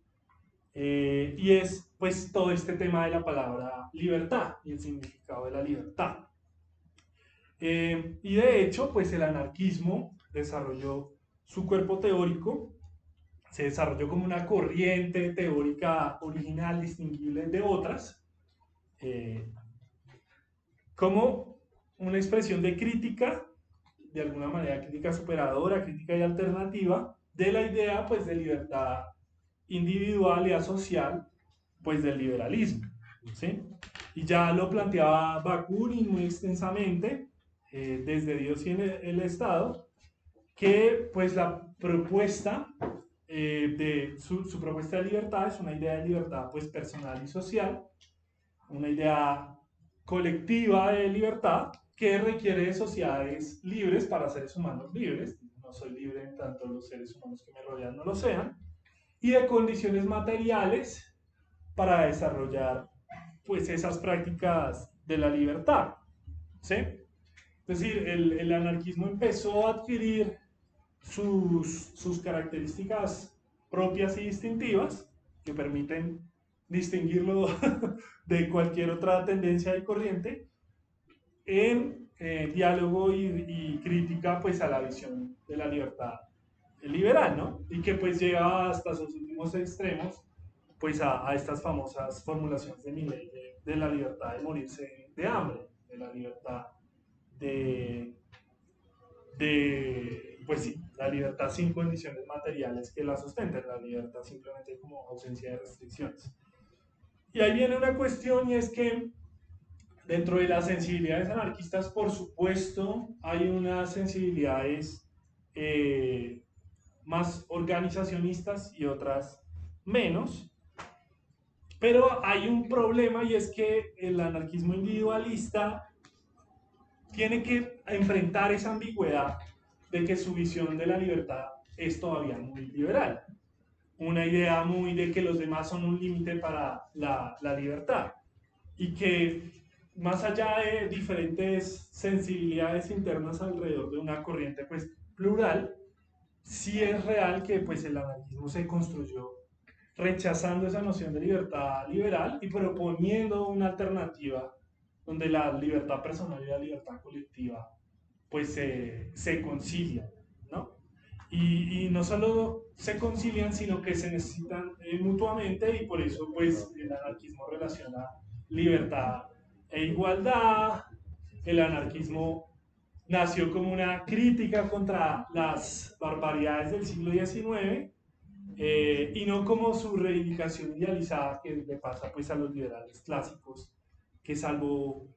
y es pues todo este tema de la palabra libertad y el significado de la libertad. Y de hecho, pues el anarquismo desarrolló su cuerpo teórico, se desarrolló como una corriente teórica original distinguible de otras, eh, como una expresión de crítica, de alguna manera crítica superadora, crítica y alternativa, de la idea pues de libertad individual y asocial pues del liberalismo, ¿sí? Y ya lo planteaba Bakunin muy extensamente, desde Dios y el Estado, que pues la propuesta su propuesta de libertad es una idea de libertad pues personal y social, una idea colectiva de libertad que requiere de sociedades libres para seres humanos libres, no soy libre en tanto los seres humanos que me rodean no lo sean, y de condiciones materiales para desarrollar pues esas prácticas de la libertad, ¿sí? Es decir, el anarquismo empezó a adquirir sus características propias y distintivas que permiten distinguirlo de cualquier otra tendencia y corriente en diálogo y crítica pues a la visión de la libertad liberal, ¿no? Y que pues llega hasta sus últimos extremos pues a estas famosas formulaciones de Milley de la libertad de morirse de hambre, de la libertad de, pues sí, la libertad sin condiciones materiales que la sustenten, la libertad simplemente como ausencia de restricciones. Y ahí viene una cuestión y es que dentro de las sensibilidades anarquistas, por supuesto, hay unas sensibilidades más organizacionistas y otras menos, pero hay un problema y es que el anarquismo individualista tiene que enfrentar esa ambigüedad de que su visión de la libertad es todavía muy liberal. Una idea muy de que los demás son un límite para la libertad y que más allá de diferentes sensibilidades internas alrededor de una corriente pues plural, sí es real que pues el anarquismo se construyó rechazando esa noción de libertad liberal y proponiendo una alternativa donde la libertad personal y la libertad colectiva pues se concilian, ¿no? Y no solo se concilian, sino que se necesitan mutuamente y por eso pues el anarquismo relaciona libertad e igualdad. El anarquismo nació como una crítica contra las barbaridades del siglo XIX y no como su reivindicación idealizada que le pasa pues a los liberales clásicos, que salvo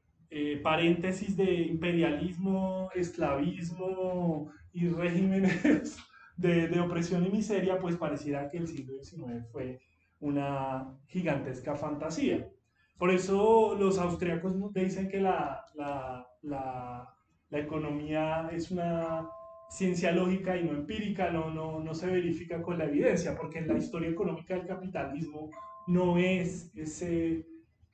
paréntesis de imperialismo, esclavismo y regímenes de opresión y miseria, pues pareciera que el siglo XIX fue una gigantesca fantasía. Por eso los austríacos dicen que la economía es una ciencia lógica y no empírica, no se verifica con la evidencia, porque en la historia económica del capitalismo no es ese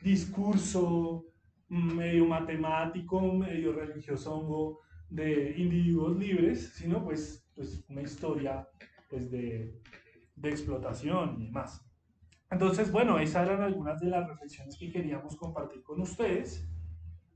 discurso medio matemático, medio religioso de individuos libres, sino pues una historia pues de explotación y demás. Entonces, bueno, esas eran algunas de las reflexiones que queríamos compartir con ustedes.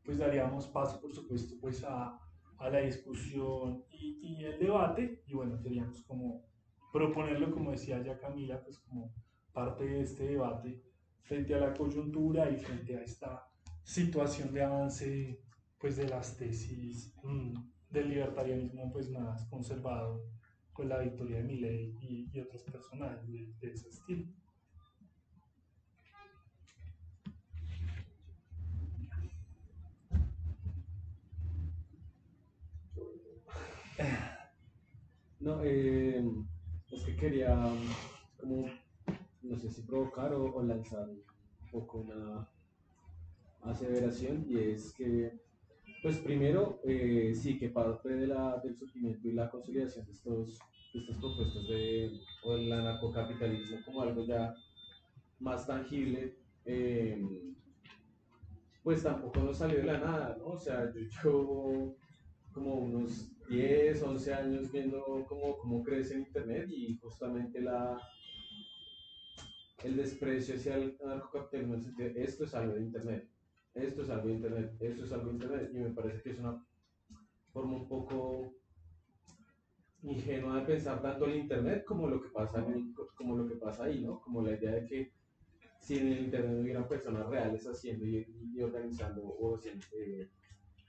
Pues daríamos paso, por supuesto, pues a la discusión y el debate. Y bueno, queríamos como proponerlo, como decía ya Camila, pues como parte de este debate frente a la coyuntura y frente a esta situación de avance pues de las tesis del libertarianismo pues más conservado con la victoria de Milley y otros personajes de ese estilo. No, es que quería como, no sé si provocar o lanzar un poco una aseveración y es que, pues primero, sí que parte del surgimiento y la consolidación de estas propuestas o del anarcocapitalismo como algo ya más tangible, pues tampoco nos salió de la nada, ¿no? O sea, yo llevo como unos 10 11 años viendo cómo crece el Internet y justamente el desprecio hacia el anarcocapitalismo, en el sentido de esto es algo de Internet, esto es algo de Internet, esto es algo de Internet, y me parece que es una forma un poco ingenua de pensar tanto el Internet como lo que pasa, como lo que pasa ahí, ¿no? Como la idea de que si en el Internet no hubieran personas reales haciendo y organizando o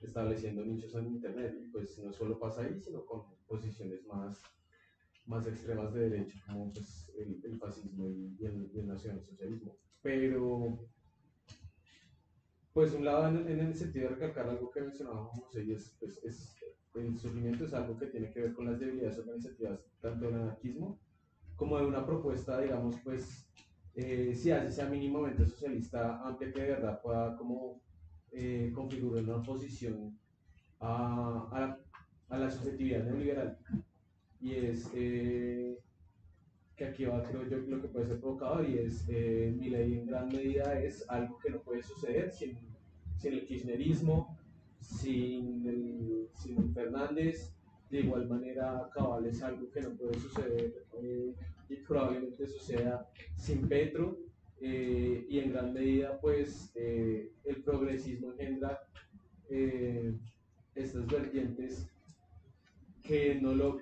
estableciendo nichos en Internet, y pues no solo pasa ahí, sino con posiciones más extremas de derecha, como pues el fascismo y el nacionalsocialismo. Pero, pues un lado en el sentido de recalcar algo que mencionábamos, José, y el sufrimiento es algo que tiene que ver con las debilidades organizativas, tanto del anarquismo como de una propuesta, digamos, pues, si así sea mínimamente socialista, amplia que de verdad pueda como configurar una oposición a la subjetividad neoliberal. Y es que aquí va, creo yo, lo que puede ser provocador, y es mi ley en gran medida es algo que no puede suceder sin el kirchnerismo, sin Fernández. De igual manera, Cabal es algo que no puede suceder y probablemente suceda sin Petro. Y en gran medida, pues, el progresismo engendra estas vertientes que no lo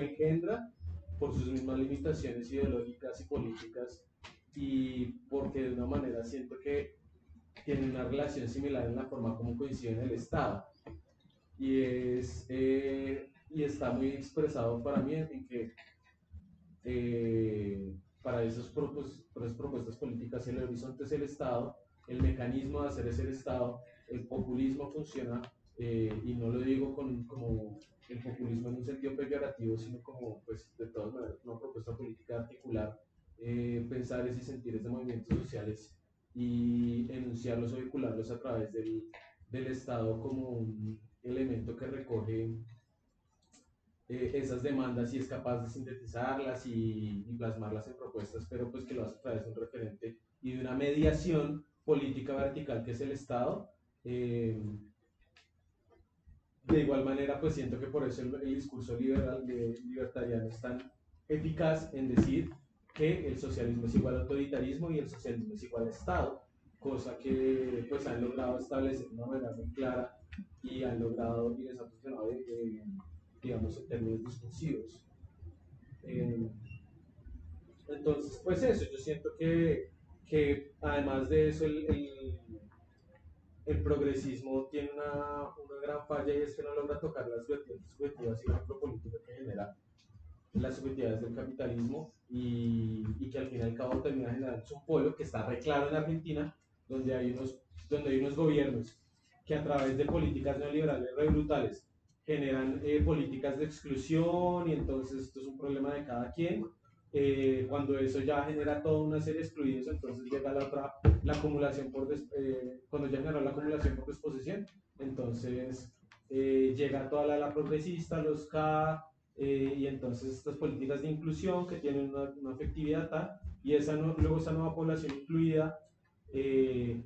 engendra por sus mismas limitaciones ideológicas y políticas y porque de una manera siento que tienen una relación similar en la forma como coincide en el Estado y está muy expresado para mí en que para para esas propuestas políticas el horizonte es el Estado, el mecanismo de hacer es el Estado, el populismo funciona, y no lo digo como el populismo en un sentido peyorativo, sino como, pues, de todas maneras, una propuesta política articular, pensares y sentires de movimientos sociales y enunciarlos o vincularlos a través del Estado como un elemento que recoge esas demandas y es capaz de sintetizarlas y plasmarlas en propuestas, pero pues que lo hace a través de un referente y de una mediación política vertical que es el Estado. De igual manera, pues siento que por eso el discurso libertariano es tan eficaz en decir que el socialismo es igual a autoritarismo y el socialismo es igual a Estado, cosa que pues han logrado establecer de una manera muy clara y han logrado y les ha funcionado, digamos, en términos discursivos. Eh, entonces, pues eso, yo siento que además de eso, el progresismo tiene una gran falla y es que no logra tocar las vertientes subjetivas y la política que genera las subjetividades del capitalismo y que al fin y al cabo termina generando un polo que está re claro en Argentina, donde hay unos gobiernos que a través de políticas neoliberales re brutales generan políticas de exclusión y entonces esto es un problema de cada quien. Cuando eso ya genera toda una serie de excluidos, entonces llega la acumulación cuando ya generó la acumulación por disposición, entonces llega toda la progresista, los K, y entonces estas políticas de inclusión que tienen una efectividad tal, y luego esa nueva población incluida, eh,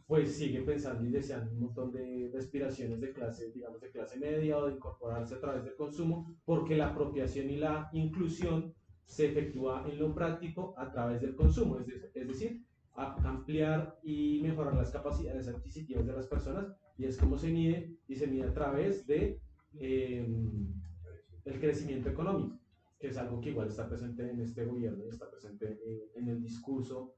pues sigue pensando y deseando un montón de aspiraciones de clase, digamos, de clase media o de incorporarse a través del consumo, porque la apropiación y la inclusión se efectúa en lo práctico a través del consumo, es decir, ampliar y mejorar las capacidades adquisitivas de las personas, y es como se mide, y se mide a través de el crecimiento económico, que es algo que igual está presente en este gobierno y está presente en el discurso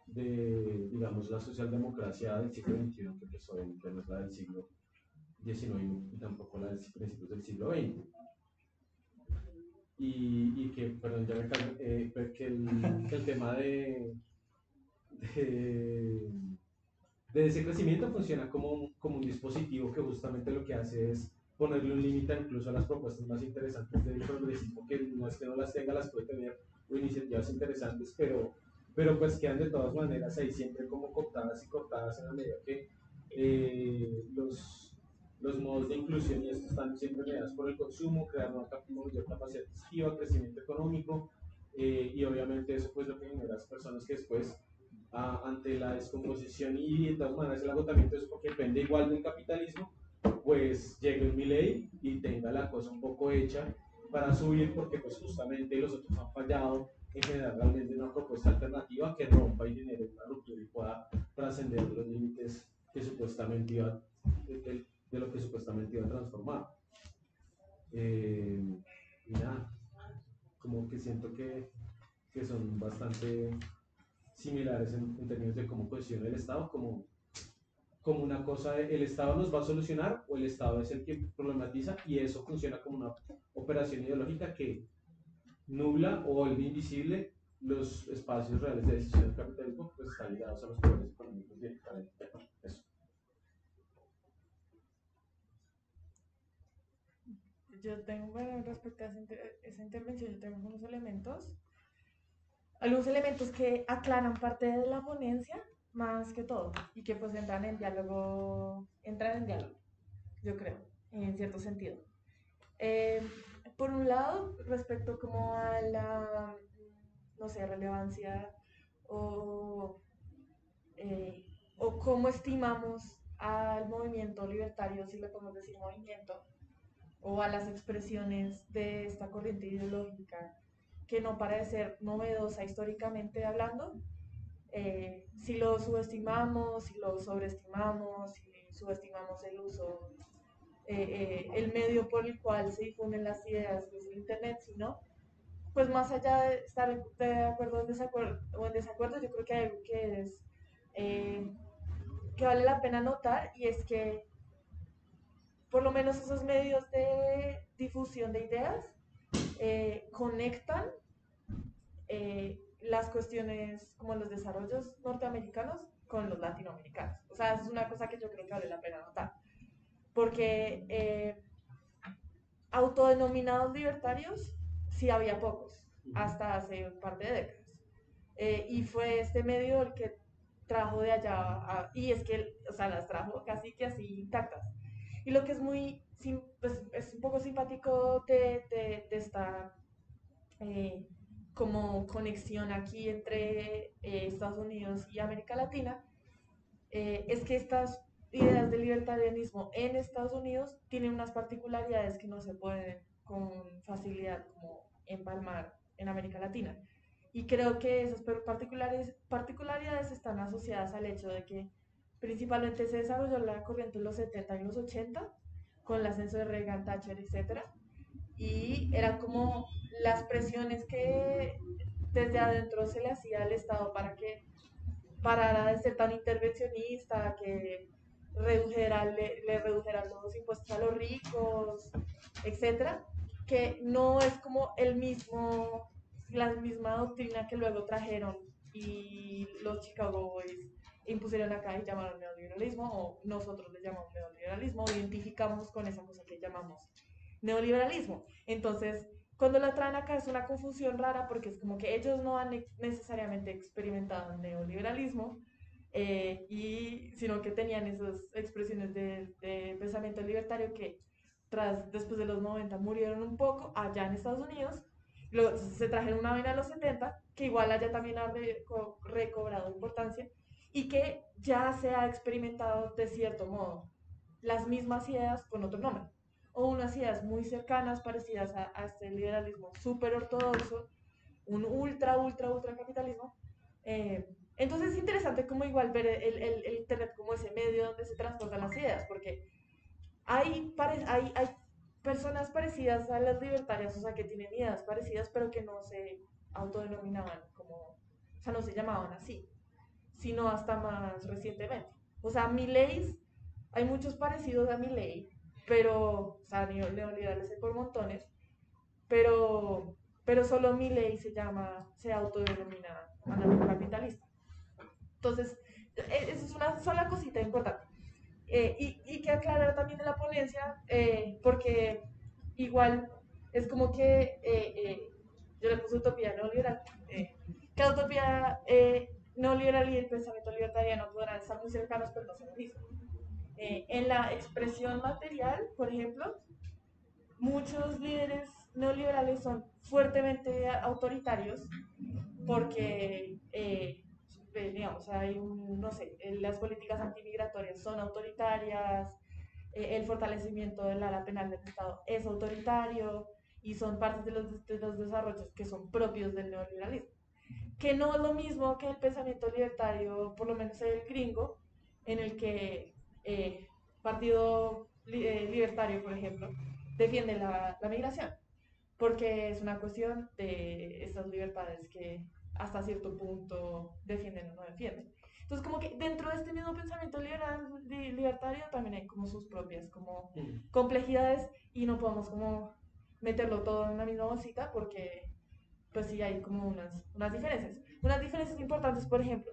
de, digamos, la socialdemocracia del siglo XXI, que pues obviamente no es la del siglo XIX y tampoco la de principios del siglo XX. Y que, perdón, ya me calmo, que el tema de, de ese crecimiento funciona como un dispositivo que justamente lo que hace es ponerle un límite incluso a las propuestas más interesantes del progresismo, que no es que no las tenga, las puede tener, o iniciativas interesantes, pero pues quedan de todas maneras ahí siempre como cortadas y cortadas en la medida que los modos de inclusión y esto están siempre mediados por el consumo, crear una mayor capacidad adquisitiva, crecimiento económico, y obviamente eso pues lo que genera las personas que después ante la descomposición y de todas maneras el agotamiento es porque depende igual del capitalismo, pues llegue un Milei y tenga la cosa un poco hecha para subir porque pues justamente los otros han fallado en generar realmente una propuesta alternativa que rompa y genere una ruptura y pueda trascender los límites que supuestamente iba de lo que supuestamente iba a transformar. Y nada, como que siento que son bastante similares en términos de cómo posiciona el Estado, como una cosa de el Estado nos va a solucionar o el Estado es el que problematiza y eso funciona como una operación ideológica que nubla o vuelve invisible los espacios reales de decisión del capitalismo, pues están ligados a los poderes económicos directamente. Eso. Yo tengo, bueno, respecto a esa intervención, yo tengo algunos elementos que aclaran parte de la ponencia, más que todo, y que pues entran en diálogo, yo creo, en cierto sentido. Eh, por un lado, respecto como a la, no sé, relevancia o, eh, o cómo estimamos al movimiento libertario, si le podemos decir movimiento, o a las expresiones de esta corriente ideológica que no parece ser novedosa históricamente hablando, si lo subestimamos, si lo sobreestimamos, si subestimamos el uso, el medio por el cual se difunden las ideas, que es el Internet, si no, pues más allá de estar de acuerdo o en desacuerdo, yo creo que hay algo eh, que vale la pena notar y es que por lo menos esos medios de difusión de ideas conectan las cuestiones como los desarrollos norteamericanos con los latinoamericanos. O sea, es una cosa que yo creo que vale la pena notar. Porque autodenominados libertarios sí había pocos, hasta hace un par de décadas. Y fue este medio el que trajo de allá, y es que, o sea, las trajo casi que así intactas. Y lo que es pues, es un poco simpático de esta eh, como conexión aquí entre Estados Unidos y América Latina, es que estas ideas de libertarianismo en Estados Unidos tienen unas particularidades que no se pueden con facilidad como empalmar en América Latina. Y creo que esas particularidades están asociadas al hecho de que principalmente se desarrolló la corriente en los 70 y los 80, con el ascenso de Reagan, Thatcher, etc. Y eran como las presiones que desde adentro se le hacía al Estado para que parara de ser tan intervencionista, que le redujera los impuestos a los ricos, etcétera, que no es como la misma doctrina que luego trajeron y los Chicago Boys impusieron acá y llamaron neoliberalismo, o nosotros le llamamos neoliberalismo, o identificamos con esa cosa que llamamos neoliberalismo. Entonces, cuando la traen acá es una confusión rara porque es como que ellos no han necesariamente experimentado el neoliberalismo, sino que tenían esas expresiones de pensamiento libertario que después de los 90 murieron un poco allá en Estados Unidos. Luego se trajeron una vaina de los 70 que igual allá también ha recobrado importancia y que ya se ha experimentado de cierto modo las mismas ideas con otro nombre, o unas ideas muy cercanas, parecidas a este liberalismo súper ortodoxo, un ultra capitalismo. Entonces es interesante como igual ver el Internet como ese medio donde se transportan las ideas, porque hay personas parecidas a las libertarias, o sea, que tienen ideas parecidas, pero que no se autodenominaban como, o sea, no se llamaban así, sino hasta más recientemente. O sea, hay muchos parecidos a Milei, pero, o sea, neoliberales hay por montones, pero, pero solo Milei se autodenomina anarcocapitalista. Entonces, eso es una sola cosita importante. Y que aclarar también en la ponencia, porque igual es como que yo le puse utopía neoliberal, que la utopía neoliberal y el pensamiento libertariano podrán estar muy cercanos, pero no son lo mismo. En la expresión material, por ejemplo, muchos líderes neoliberales son fuertemente autoritarios porque, digamos, no sé, las políticas antimigratorias son autoritarias, el fortalecimiento del ala penal del Estado es autoritario y son partes de los desarrollos que son propios del neoliberalismo. Que no es lo mismo que el pensamiento libertario, por lo menos el gringo, en el que Partido Libertario, por ejemplo, defiende la migración, porque es una cuestión de estas libertades que hasta cierto punto defienden o no defienden. Entonces, como que dentro de este mismo pensamiento libertario también hay como sus propias como complejidades y no podemos como meterlo todo en una misma bolsita porque pues sí hay como unas diferencias. Unas diferencias importantes, por ejemplo,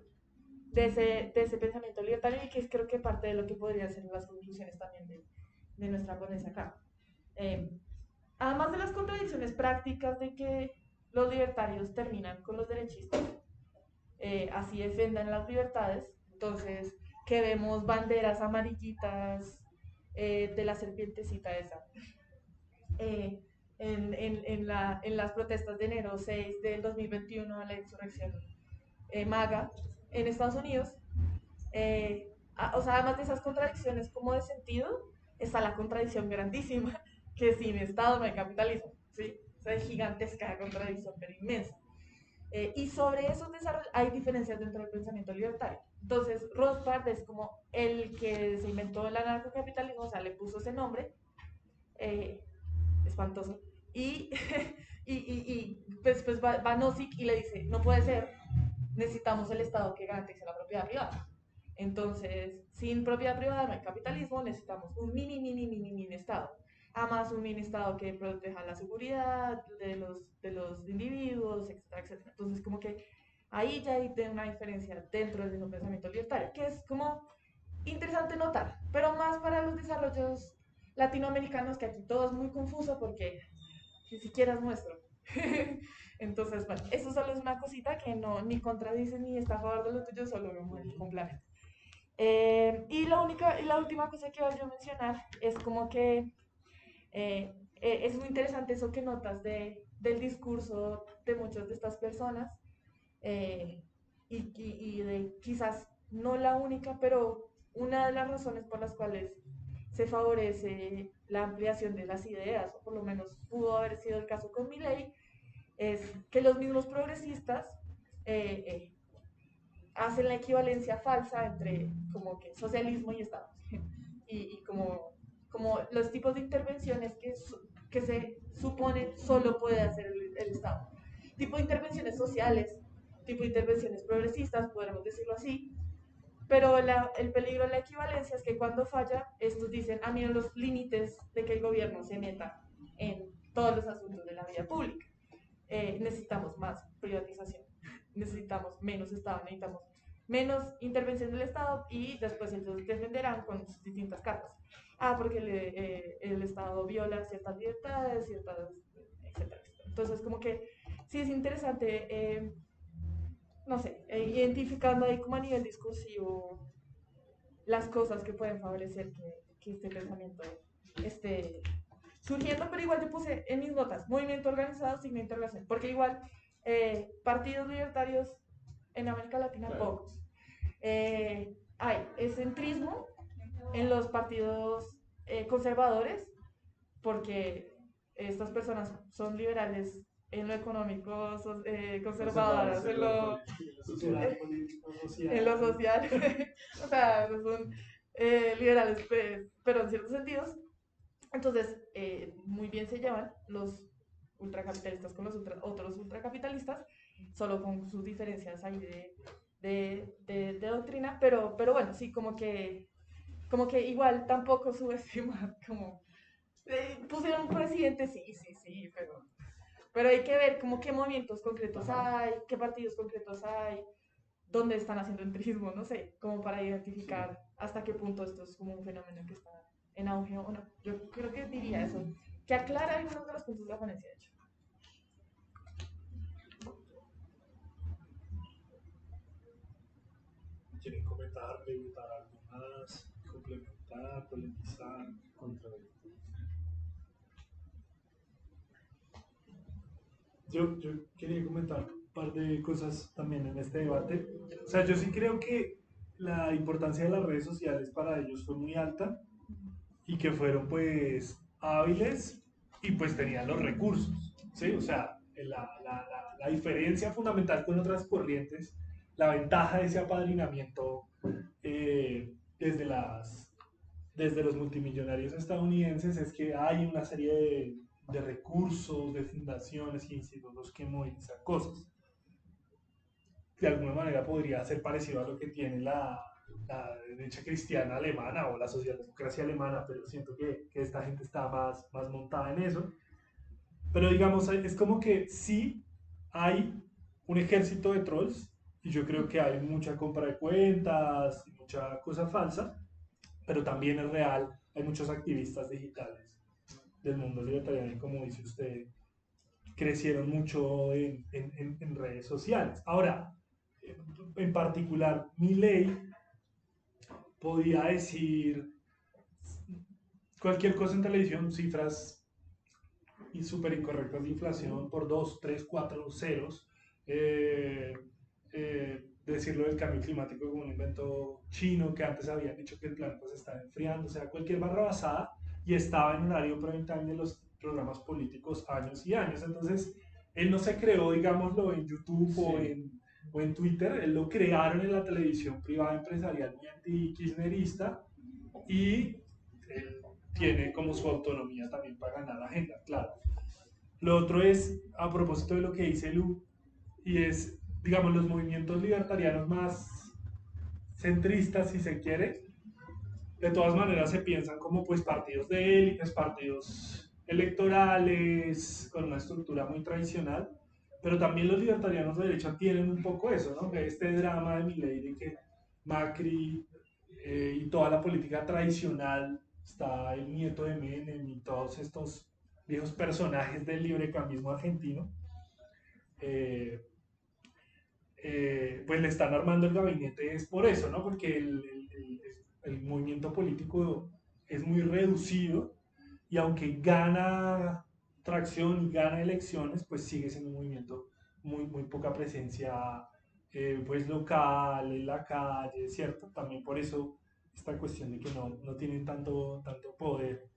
de ese pensamiento libertario y que es creo que parte de lo que podrían ser las conclusiones también de nuestra ponencia acá. Eh, Además de las contradicciones prácticas de que los libertarios terminan con los derechistas, así defiendan las libertades, entonces que vemos banderas amarillitas de la serpientecita esa eh, en las protestas de enero 6 del 2021 a la insurrección MAGA en Estados Unidos. O sea, además de esas contradicciones como de sentido, está la contradicción grandísima que sin Estado no hay capitalismo, ¿sí? O sea, es gigantesca contradicción, pero inmensa. Y sobre esos desarrollos hay diferencias dentro del pensamiento libertario. Entonces, Rothbard es como el que se inventó el anarcocapitalismo, o sea, le puso ese nombre, eh, espantoso, y, pues va Nozick y le dice, no puede ser, necesitamos el Estado que garantice la propiedad privada. Entonces, sin propiedad privada no hay capitalismo, necesitamos un mini Estado. Además, un mini Estado que proteja la seguridad de los individuos, etcétera, etcétera. Entonces, como que ahí ya hay una diferencia dentro del mismo pensamiento libertario, que es como interesante notar, pero más para los desarrollos latinoamericanos, que aquí todo es muy confuso porque ni siquiera es nuestro. Entonces, bueno, eso solo es una cosita que no ni contradice ni está a favor de lo tuyo, solo un complemento. Y la última cosa que voy a mencionar es como que es muy interesante eso que notas del discurso de muchas de estas personas eh, y de quizás no la única, pero una de las razones por las cuales se favorece la ampliación de las ideas, o por lo menos pudo haber sido el caso con Milei, es que los mismos progresistas eh, eh, hacen la equivalencia falsa entre como que socialismo y Estado. Y como los tipos de intervenciones que se suponen solo puede hacer el Estado. Tipo de intervenciones sociales, tipo de intervenciones progresistas, podríamos decirlo así, pero el peligro de la equivalencia es que cuando falla, estos dicen, miren los límites de que el gobierno se meta en todos los asuntos de la vida pública. Necesitamos más privatización, necesitamos menos Estado, necesitamos menos intervención del Estado y después ellos defenderán con sus distintas cartas. Porque el Estado viola ciertas libertades, ciertas, etcétera. Entonces, como que sí es interesante, no sé, identificando ahí como a nivel discursivo las cosas que pueden favorecer que este pensamiento esté surgiendo, pero igual yo puse en mis notas, movimiento organizado, signo de interrogación, porque igual partidos libertarios en América Latina Claro. pocos. Hay centrismo en los partidos conservadores, porque estas personas son liberales en lo económico, conservadoras en lo Social, político, social. en lo social. O sea, son liberales, pero en ciertos sentidos. Entonces, muy bien se llevan los ultracapitalistas con los otros ultracapitalistas, solo con sus diferencias ahí de doctrina, pero bueno, sí, como que igual tampoco subestimar, como pusieron un presidente, sí, sí, sí, pero hay que ver como qué movimientos concretos hay, qué partidos concretos hay, dónde están haciendo entrismo, no sé, como para identificar hasta qué punto esto es como un fenómeno que está en auge o no. Yo creo que diría eso, que aclara algunos de los puntos de la ponencia, de hecho. ¿Quieren comentar, preguntar algo más, complementar, polemizar? Controvertido. Yo quería comentar un par de cosas también en este debate. O sea, yo sí creo que la importancia de las redes sociales para ellos fue muy alta y que fueron pues hábiles y pues tenían los recursos, ¿sí? O sea, la diferencia fundamental con otras corrientes, la ventaja de ese apadrinamiento desde desde los multimillonarios estadounidenses es que hay una serie de recursos, de fundaciones y institutos que movilizan cosas. De alguna manera podría ser parecido a lo que tiene la derecha cristiana alemana o la socialdemocracia alemana, pero siento que esta gente está más montada en eso. Pero digamos, es como que sí hay un ejército de trolls y yo creo que hay mucha compra de cuentas y mucha cosa falsa, pero también es real, hay muchos activistas digitales del mundo libertariano y como dice usted, crecieron mucho en redes sociales. Ahora, en particular, Milei podía decir cualquier cosa en televisión, cifras y súper incorrectas de inflación por 2, 3, 4 ceros, decirlo del cambio climático como un invento chino que antes habían dicho que el planeta se estaba enfriando, o sea, cualquier barra basada y estaba en horario prime time de los programas políticos años y años. Entonces, él no se creó, digámoslo, en YouTube o en Twitter, él lo crearon en la televisión privada empresarial muy anti-kirchnerista y él tiene como su autonomía también para ganar la agenda, claro. Lo otro es, a propósito de lo que dice Lu, y es, digamos, los movimientos libertarianos más centristas, si se quiere, de todas maneras se piensan como pues partidos de élites, partidos electorales, con una estructura muy tradicional, pero también los libertarianos de derecha tienen un poco eso, ¿no? Este drama de Milei de que Macri y toda la política tradicional, está el nieto de Menem y todos estos viejos personajes del librecambismo argentino, eh, pues le están armando el gabinete es por eso, ¿no? Porque el movimiento político es muy reducido y aunque gana tracción y gana elecciones, pues sigue siendo un movimiento muy poca presencia pues local, en la calle, ¿cierto? También por eso esta cuestión de que no tienen tanto poder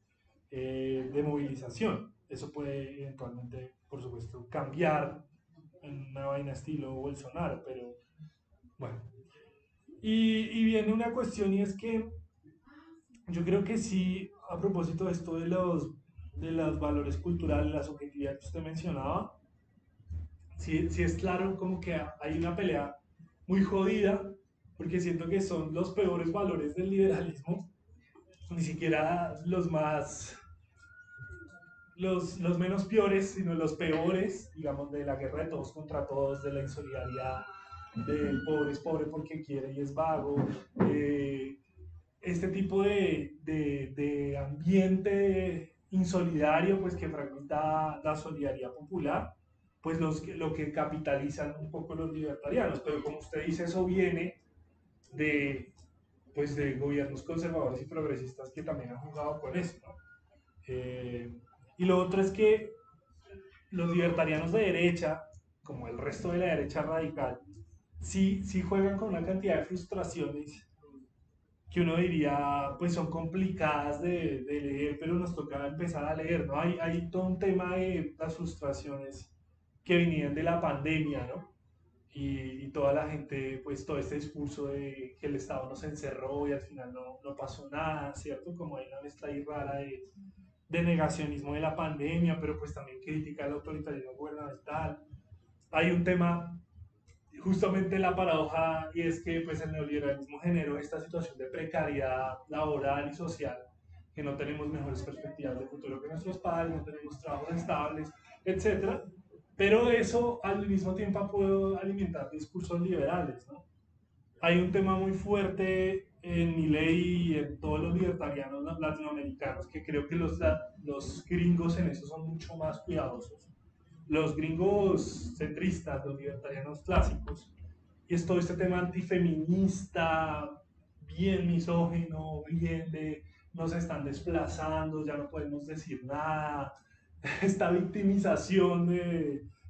de movilización. Eso puede eventualmente, por supuesto, cambiar en una vaina estilo Bolsonaro, pero bueno. Y viene una cuestión y es que yo creo que sí, a propósito de esto de los valores culturales, la subjetividad que usted mencionaba, sí es claro como que hay una pelea muy jodida, porque siento que son los peores valores del liberalismo, ni siquiera los menos peores, sino los peores, digamos, de la guerra de todos contra todos, de la insolidaridad, del pobre es pobre porque quiere y es vago, este tipo de ambiente insolidario, pues que fragmenta la solidaridad popular, pues lo que capitalizan un poco los libertarianos, pero como usted dice, eso viene de, pues de gobiernos conservadores y progresistas que también han jugado con eso, ¿no? Y lo otro es que los libertarianos de derecha, como el resto de la derecha radical, sí juegan con una cantidad de frustraciones que uno diría, pues son complicadas de leer, pero nos toca empezar a leer, ¿no? Hay todo un tema de las frustraciones que venían de la pandemia, ¿no? Y toda la gente, pues todo este discurso de que el Estado nos encerró y al final no pasó nada, ¿cierto? Como hay una mezcla ahí rara de negacionismo de la pandemia, pero pues también crítica al autoritarismo gubernamental. Hay un tema, justamente la paradoja, y es que pues el neoliberalismo generó esta situación de precariedad laboral y social, que no tenemos mejores perspectivas de futuro que nuestros padres, no tenemos trabajos estables, etcétera. Pero eso al mismo tiempo puede alimentar discursos liberales, ¿no? Hay un tema muy fuerte en mi ley y en todos los libertarianos latinoamericanos que creo que los gringos en eso son mucho más cuidadosos. Los gringos centristas, los libertarianos clásicos, y es todo este tema antifeminista, bien misógino, bien de nos están desplazando, ya no podemos decir nada, esta victimización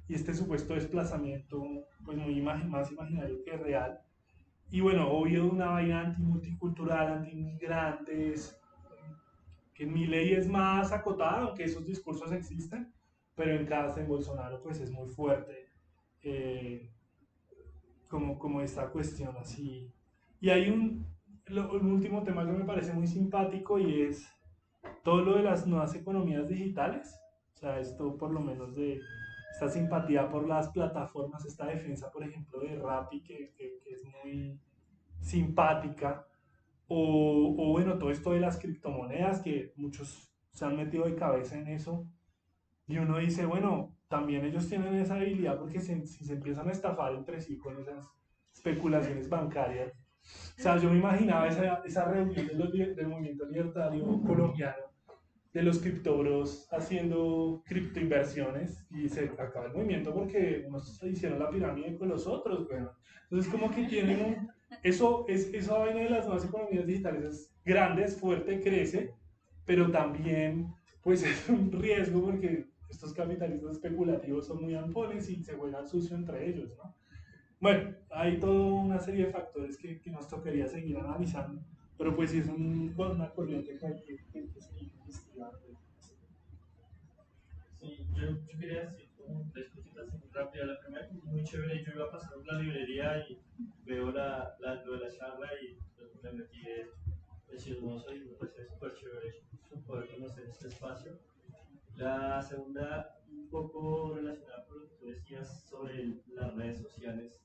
y este supuesto desplazamiento, pues muy más imaginario que real. Y bueno, obvio una vaina antimulticultural, anti-inmigrantes, que en mi ley es más acotada, aunque esos discursos existen, pero en casa en Bolsonaro pues es muy fuerte, eh, como esta cuestión así. Y hay un último tema que me parece muy simpático y es todo lo de las nuevas economías digitales, o sea, esto por lo menos de esta simpatía por las plataformas, esta defensa, por ejemplo, de Rappi, que es muy simpática, o bueno, todo esto de las criptomonedas, que muchos se han metido de cabeza en eso, y uno dice, bueno, también ellos tienen esa habilidad porque si se empiezan a estafar entre sí con esas especulaciones bancarias. O sea, yo me imaginaba esa reunión del movimiento libertario colombiano, de los criptobros haciendo criptoinversiones y se acaba el movimiento porque unos hicieron la pirámide con los otros, bueno. Entonces como que tienen esa vaina de las nuevas economías digitales es grande, es fuerte, crece, pero también pues es un riesgo porque estos capitalistas especulativos son muy ampones y se juegan sucio entre ellos, ¿no? Bueno, hay toda una serie de factores que nos tocaría seguir analizando, pero pues sí es una corriente que hay que seguir investigando. Sí, yo quería decir como tres cositas muy rápidas. La primera que es muy chévere, yo iba pasando por la librería y veo lo de la charla y pues, me metí de chismoso y me pareció súper chévere poder conocer este espacio. La segunda, un poco relacionada con lo que tú decías sobre las redes sociales,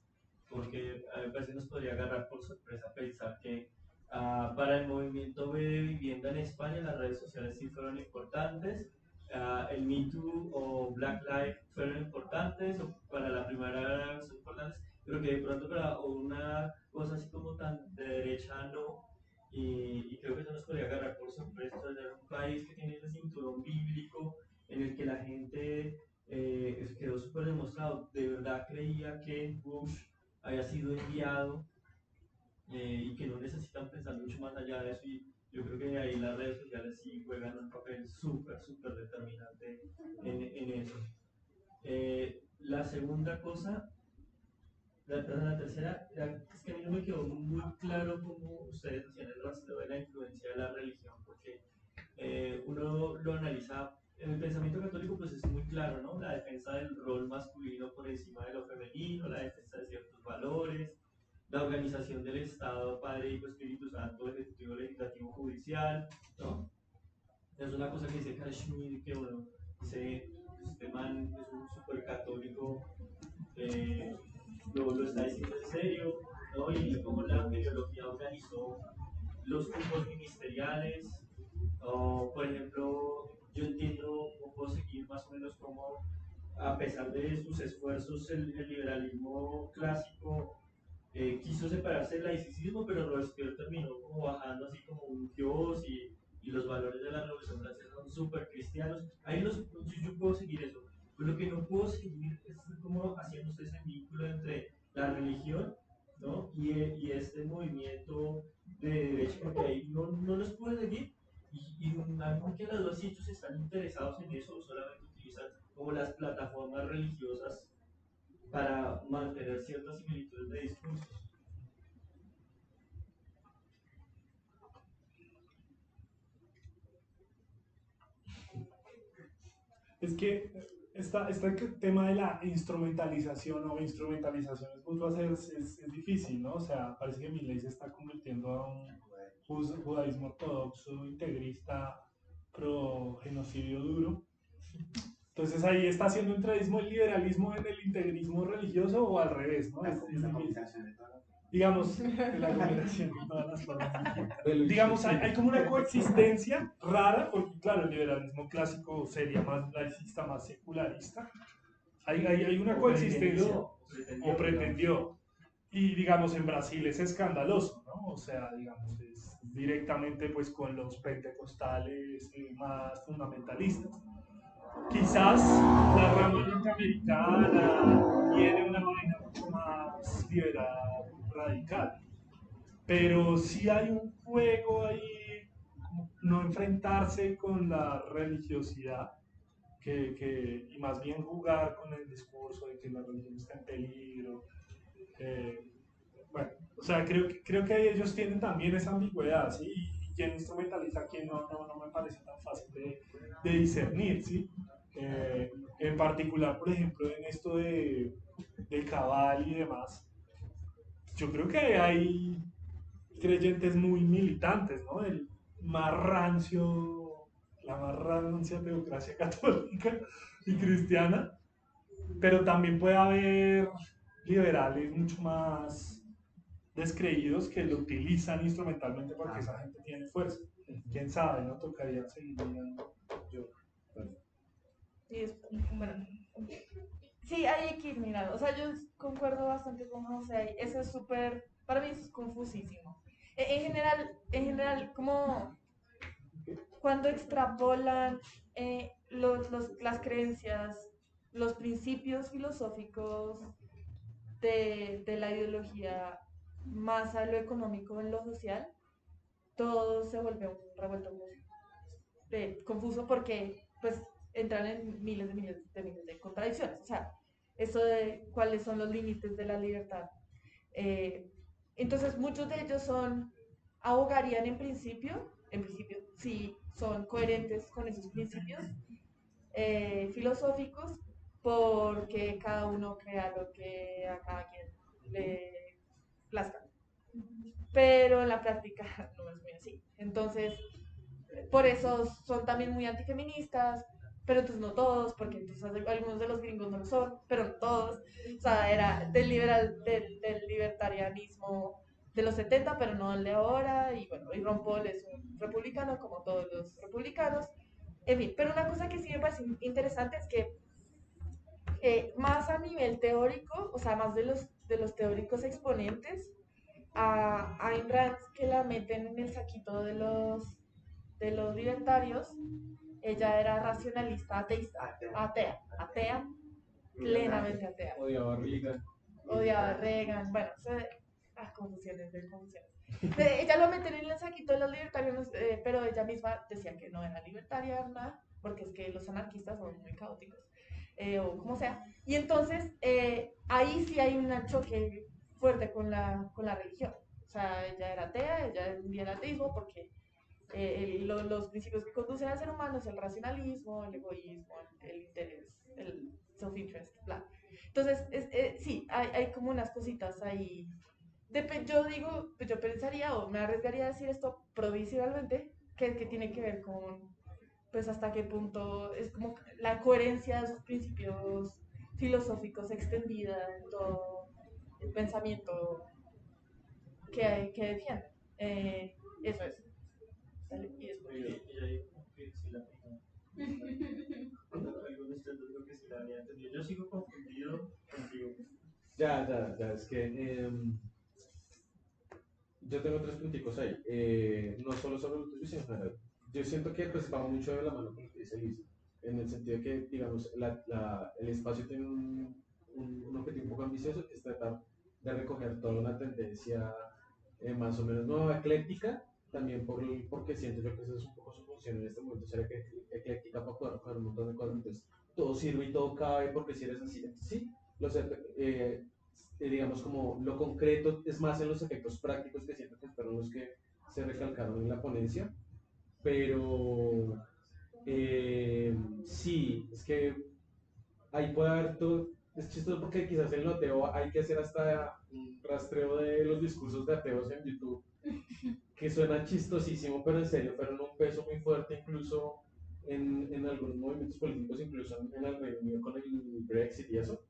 porque a veces nos podría agarrar por sorpresa pensar que para el movimiento de vivienda en España las redes sociales sí fueron importantes, el Me Too o Black Lives fueron importantes, o para la primavera son importantes, pero que de pronto para una cosa así como tan de derecha no, y creo que eso nos podría agarrar por sorpresa en un país que tiene ese cinturón bíblico en el que la gente quedó súper demostrado, de verdad creía que Bush había sido enviado y que no necesitan pensar mucho más allá de eso. Y yo creo que ahí las redes sociales sí juegan un papel súper determinante en eso. La segunda cosa, la tercera, es que a mí no me quedó muy claro cómo ustedes hacían el rastreo de la influencia de la religión, porque uno lo analiza, en el pensamiento católico pues es muy claro, ¿no? La defensa del rol masculino por encima de lo femenino, la defensa de ciertos valores, la organización del Estado, Padre, Hijo, Espíritu Santo, Ejecutivo, Legislativo, Judicial, ¿no? Es una cosa que dice Carl Schmitt, que uno dice, este man es un súper católico, eh, lo está diciendo en serio, ¿no? Y cómo la ideología organizó los grupos ministeriales, o por ejemplo, yo entiendo o puedo seguir más o menos cómo, a pesar de sus esfuerzos, el liberalismo clásico quiso separarse del laicismo, pero Robespierre terminó como bajando así como un dios y los valores de la Revolución Francesa son súper cristianos. Ahí yo puedo seguir eso. Pero lo que no puedo seguir es cómo haciendo ustedes el vínculo entre la religión, ¿no? Y este movimiento de derecha, porque ahí no los puedo seguir. Y algo que las dos sitios están interesados en eso, solamente utilizan como las plataformas religiosas para mantener ciertas similitudes de discursos. Es que este tema de la instrumentalización o instrumentalizaciones mutuas es difícil, ¿no? O sea, parece que Milei se está convirtiendo a un judaísmo ortodoxo, integrista, pro genocidio duro. Entonces ahí está haciendo entreguismo el liberalismo en el integrismo religioso o al revés, ¿no? Es difícil. Digamos, la combinación de todas las formas. Digamos, hay como una coexistencia rara, porque claro, el liberalismo clásico sería más laicista, más secularista. Hay una coexistencia, o pretendió. Y digamos, en Brasil es escandaloso, ¿no? O sea, digamos, es directamente pues con los pentecostales más fundamentalistas. Quizás la rama norteamericana tiene una vaina mucho más liberal, radical, pero sí hay un juego ahí, como no enfrentarse con la religiosidad, y más bien jugar con el discurso de que la religión está en peligro. eh, bueno, o sea, creo que ellos tienen también esa ambigüedad, ¿sí? Y quién instrumentaliza, quién no me parece tan fácil de discernir, ¿sí? En particular, por ejemplo, en esto de Cabal y demás, yo creo que hay creyentes muy militantes, ¿no? El más rancio, la más rancia teocracia católica y cristiana, pero también puede haber liberales mucho más descreídos que lo utilizan instrumentalmente porque esa gente tiene fuerza. Quién sabe, ¿no? Tocaría seguir mirando. Yo. Y es, bueno, sí, hay que ir mirando. O sea, yo concuerdo bastante con José. Eso es súper, para mí eso es confusísimo. En general, como cuando extrapolan las creencias, los principios filosóficos de la ideología más a lo económico en lo social, todo se vuelve un revuelto confuso porque pues entran en miles de contradicciones. O sea, eso de cuáles son los límites de la libertad. Eh, entonces, muchos de ellos abogarían en principio, si son coherentes con esos principios filosóficos, porque cada uno crea lo que a cada quien le plazca. Pero en la práctica no es muy así. Entonces, por eso son también muy antifeministas, pero entonces no todos, porque entonces algunos de los gringos no lo son, pero no todos. O sea, era del libertarianismo de los 70, pero no el de ahora. Y bueno, y Ron Paul es un republicano, como todos los republicanos. En fin, pero una cosa que sí me parece interesante es que más a nivel teórico, o sea, más de los teóricos exponentes, a Ayn Rand, que la meten en el saquito de los libertarios, ella era racionalista ateísta, atea, plenamente atea. Odiaba a Reagan. Odiaba a Reagan, bueno, confusiones de confusiones. Ella lo mete en el saquito de los libertarios, pero ella misma decía que no era libertaria, nada, porque es que los anarquistas son muy caóticos, o como sea. Y entonces, ahí sí hay un choque fuerte con la religión. O sea, ella era atea, ella entendía el ateísmo porque los principios que conducen al ser humano es el racionalismo, el egoísmo, el interés, el self-interest, bla. Entonces, sí, hay como unas cositas ahí. Yo digo, pues yo pensaría o me arriesgaría a decir esto provisionalmente, que tiene que ver con, pues hasta qué punto es como la coherencia de sus principios filosóficos extendida en todo el pensamiento que defienden. Eso es. ¿Vale? Y después. Y ahí como que sí la pegó. Cuando algo de ustedes creo que sí la había entendido. Yo sigo confundido contigo. Ya, es que yo tengo tres punticos ahí, no solo sobre lo tuyo, sino en general. Yo siento que pues va mucho de la mano con lo que dice Liz, en el sentido de que, digamos, el espacio tiene un objetivo un poco ambicioso, que es tratar de recoger toda una tendencia más o menos nueva, ecléctica, también porque siento yo que esa es un poco su función en este momento, ser ecléctica para poder recoger un montón de cosas, entonces todo sirve y todo cabe, porque si eres así, entonces, sí, los, digamos como lo concreto es más en los efectos prácticos que siento que fueron los que se recalcaron en la ponencia, pero sí, es que ahí puede haber todo, es chistoso porque quizás en el ateo hay que hacer hasta un rastreo de los discursos de ateos en YouTube, que suena chistosísimo, pero en serio fueron un peso muy fuerte incluso en algunos movimientos políticos, incluso en el Reino Unido con el Brexit y eso.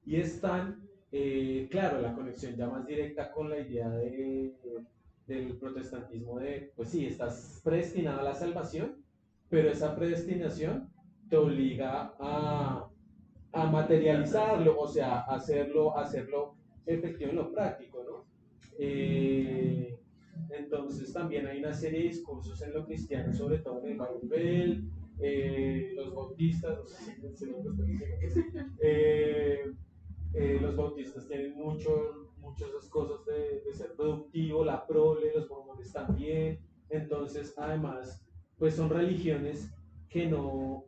Y están, claro, la conexión ya más directa con la idea del protestantismo de, pues sí, estás predestinado a la salvación, pero esa predestinación te obliga a materializarlo, o sea, hacerlo efectivo en lo práctico, ¿no? Entonces también hay una serie de discursos en lo cristiano, sobre todo en el Baruch, los bautistas, no sé si lo que sí, los bautistas tienen muchas esas cosas de ser productivo, la prole, los mormones también. Entonces, además, pues son religiones que no,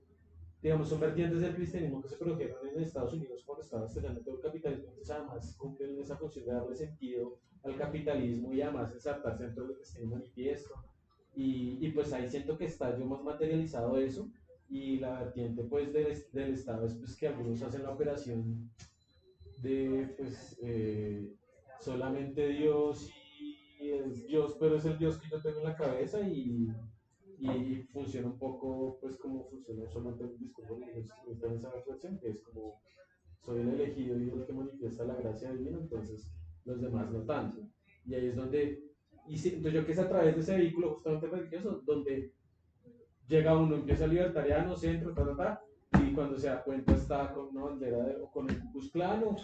digamos, son vertientes del cristianismo que se produjeron en Estados Unidos cuando estaba estallando todo el capitalismo. Entonces, además, cumplen esa función de darle sentido al capitalismo y además ensartarse dentro del cristianismo manifiesto. Y pues ahí siento que está yo más materializado eso. Y la vertiente pues del Estado es pues que algunos hacen la operación de pues solamente Dios y es Dios, pero es el Dios que yo tengo en la cabeza y funciona un poco pues como funciona solamente el discurso religioso que está en esa reflexión, que es como soy el elegido y el que manifiesta la gracia divina, entonces los demás no tanto. Y ahí es donde, y siento yo que es a través de ese vehículo justamente religioso, donde llega uno, empieza libertariano, centro, y cuando se da cuenta está con una bandera o con el Ku Klux Klan o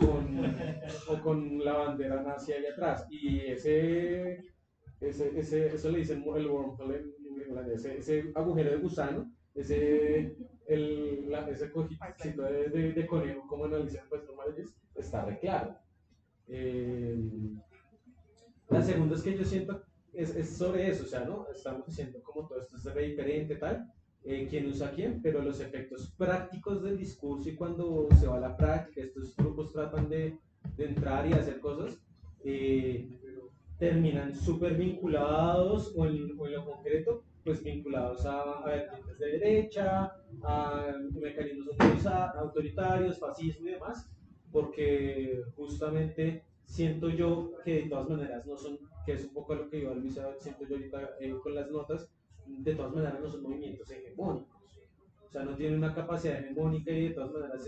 con la bandera nazi ahí atrás. Y eso le dicen el wormhole en inglés, ese agujero de gusano, ese cojito de conejo, como analizan pues normales, está re claro. La segunda es que yo siento, es sobre eso, o sea, ¿no? Estamos diciendo como todo esto es re diferente, tal, quién usa quién, pero los efectos prácticos del discurso y cuando se va a la práctica, estos grupos tratan de entrar y hacer cosas, terminan súper vinculados o en lo concreto, pues vinculados a vertientes de derecha, a mecanismos autoritarios, fascismo y demás, porque justamente siento yo que de todas maneras no son, que es un poco lo que iba Luisa, siento yo ahorita con las notas, de todas maneras no son movimientos hegemónicos, o sea, no tienen una capacidad hegemónica y de todas maneras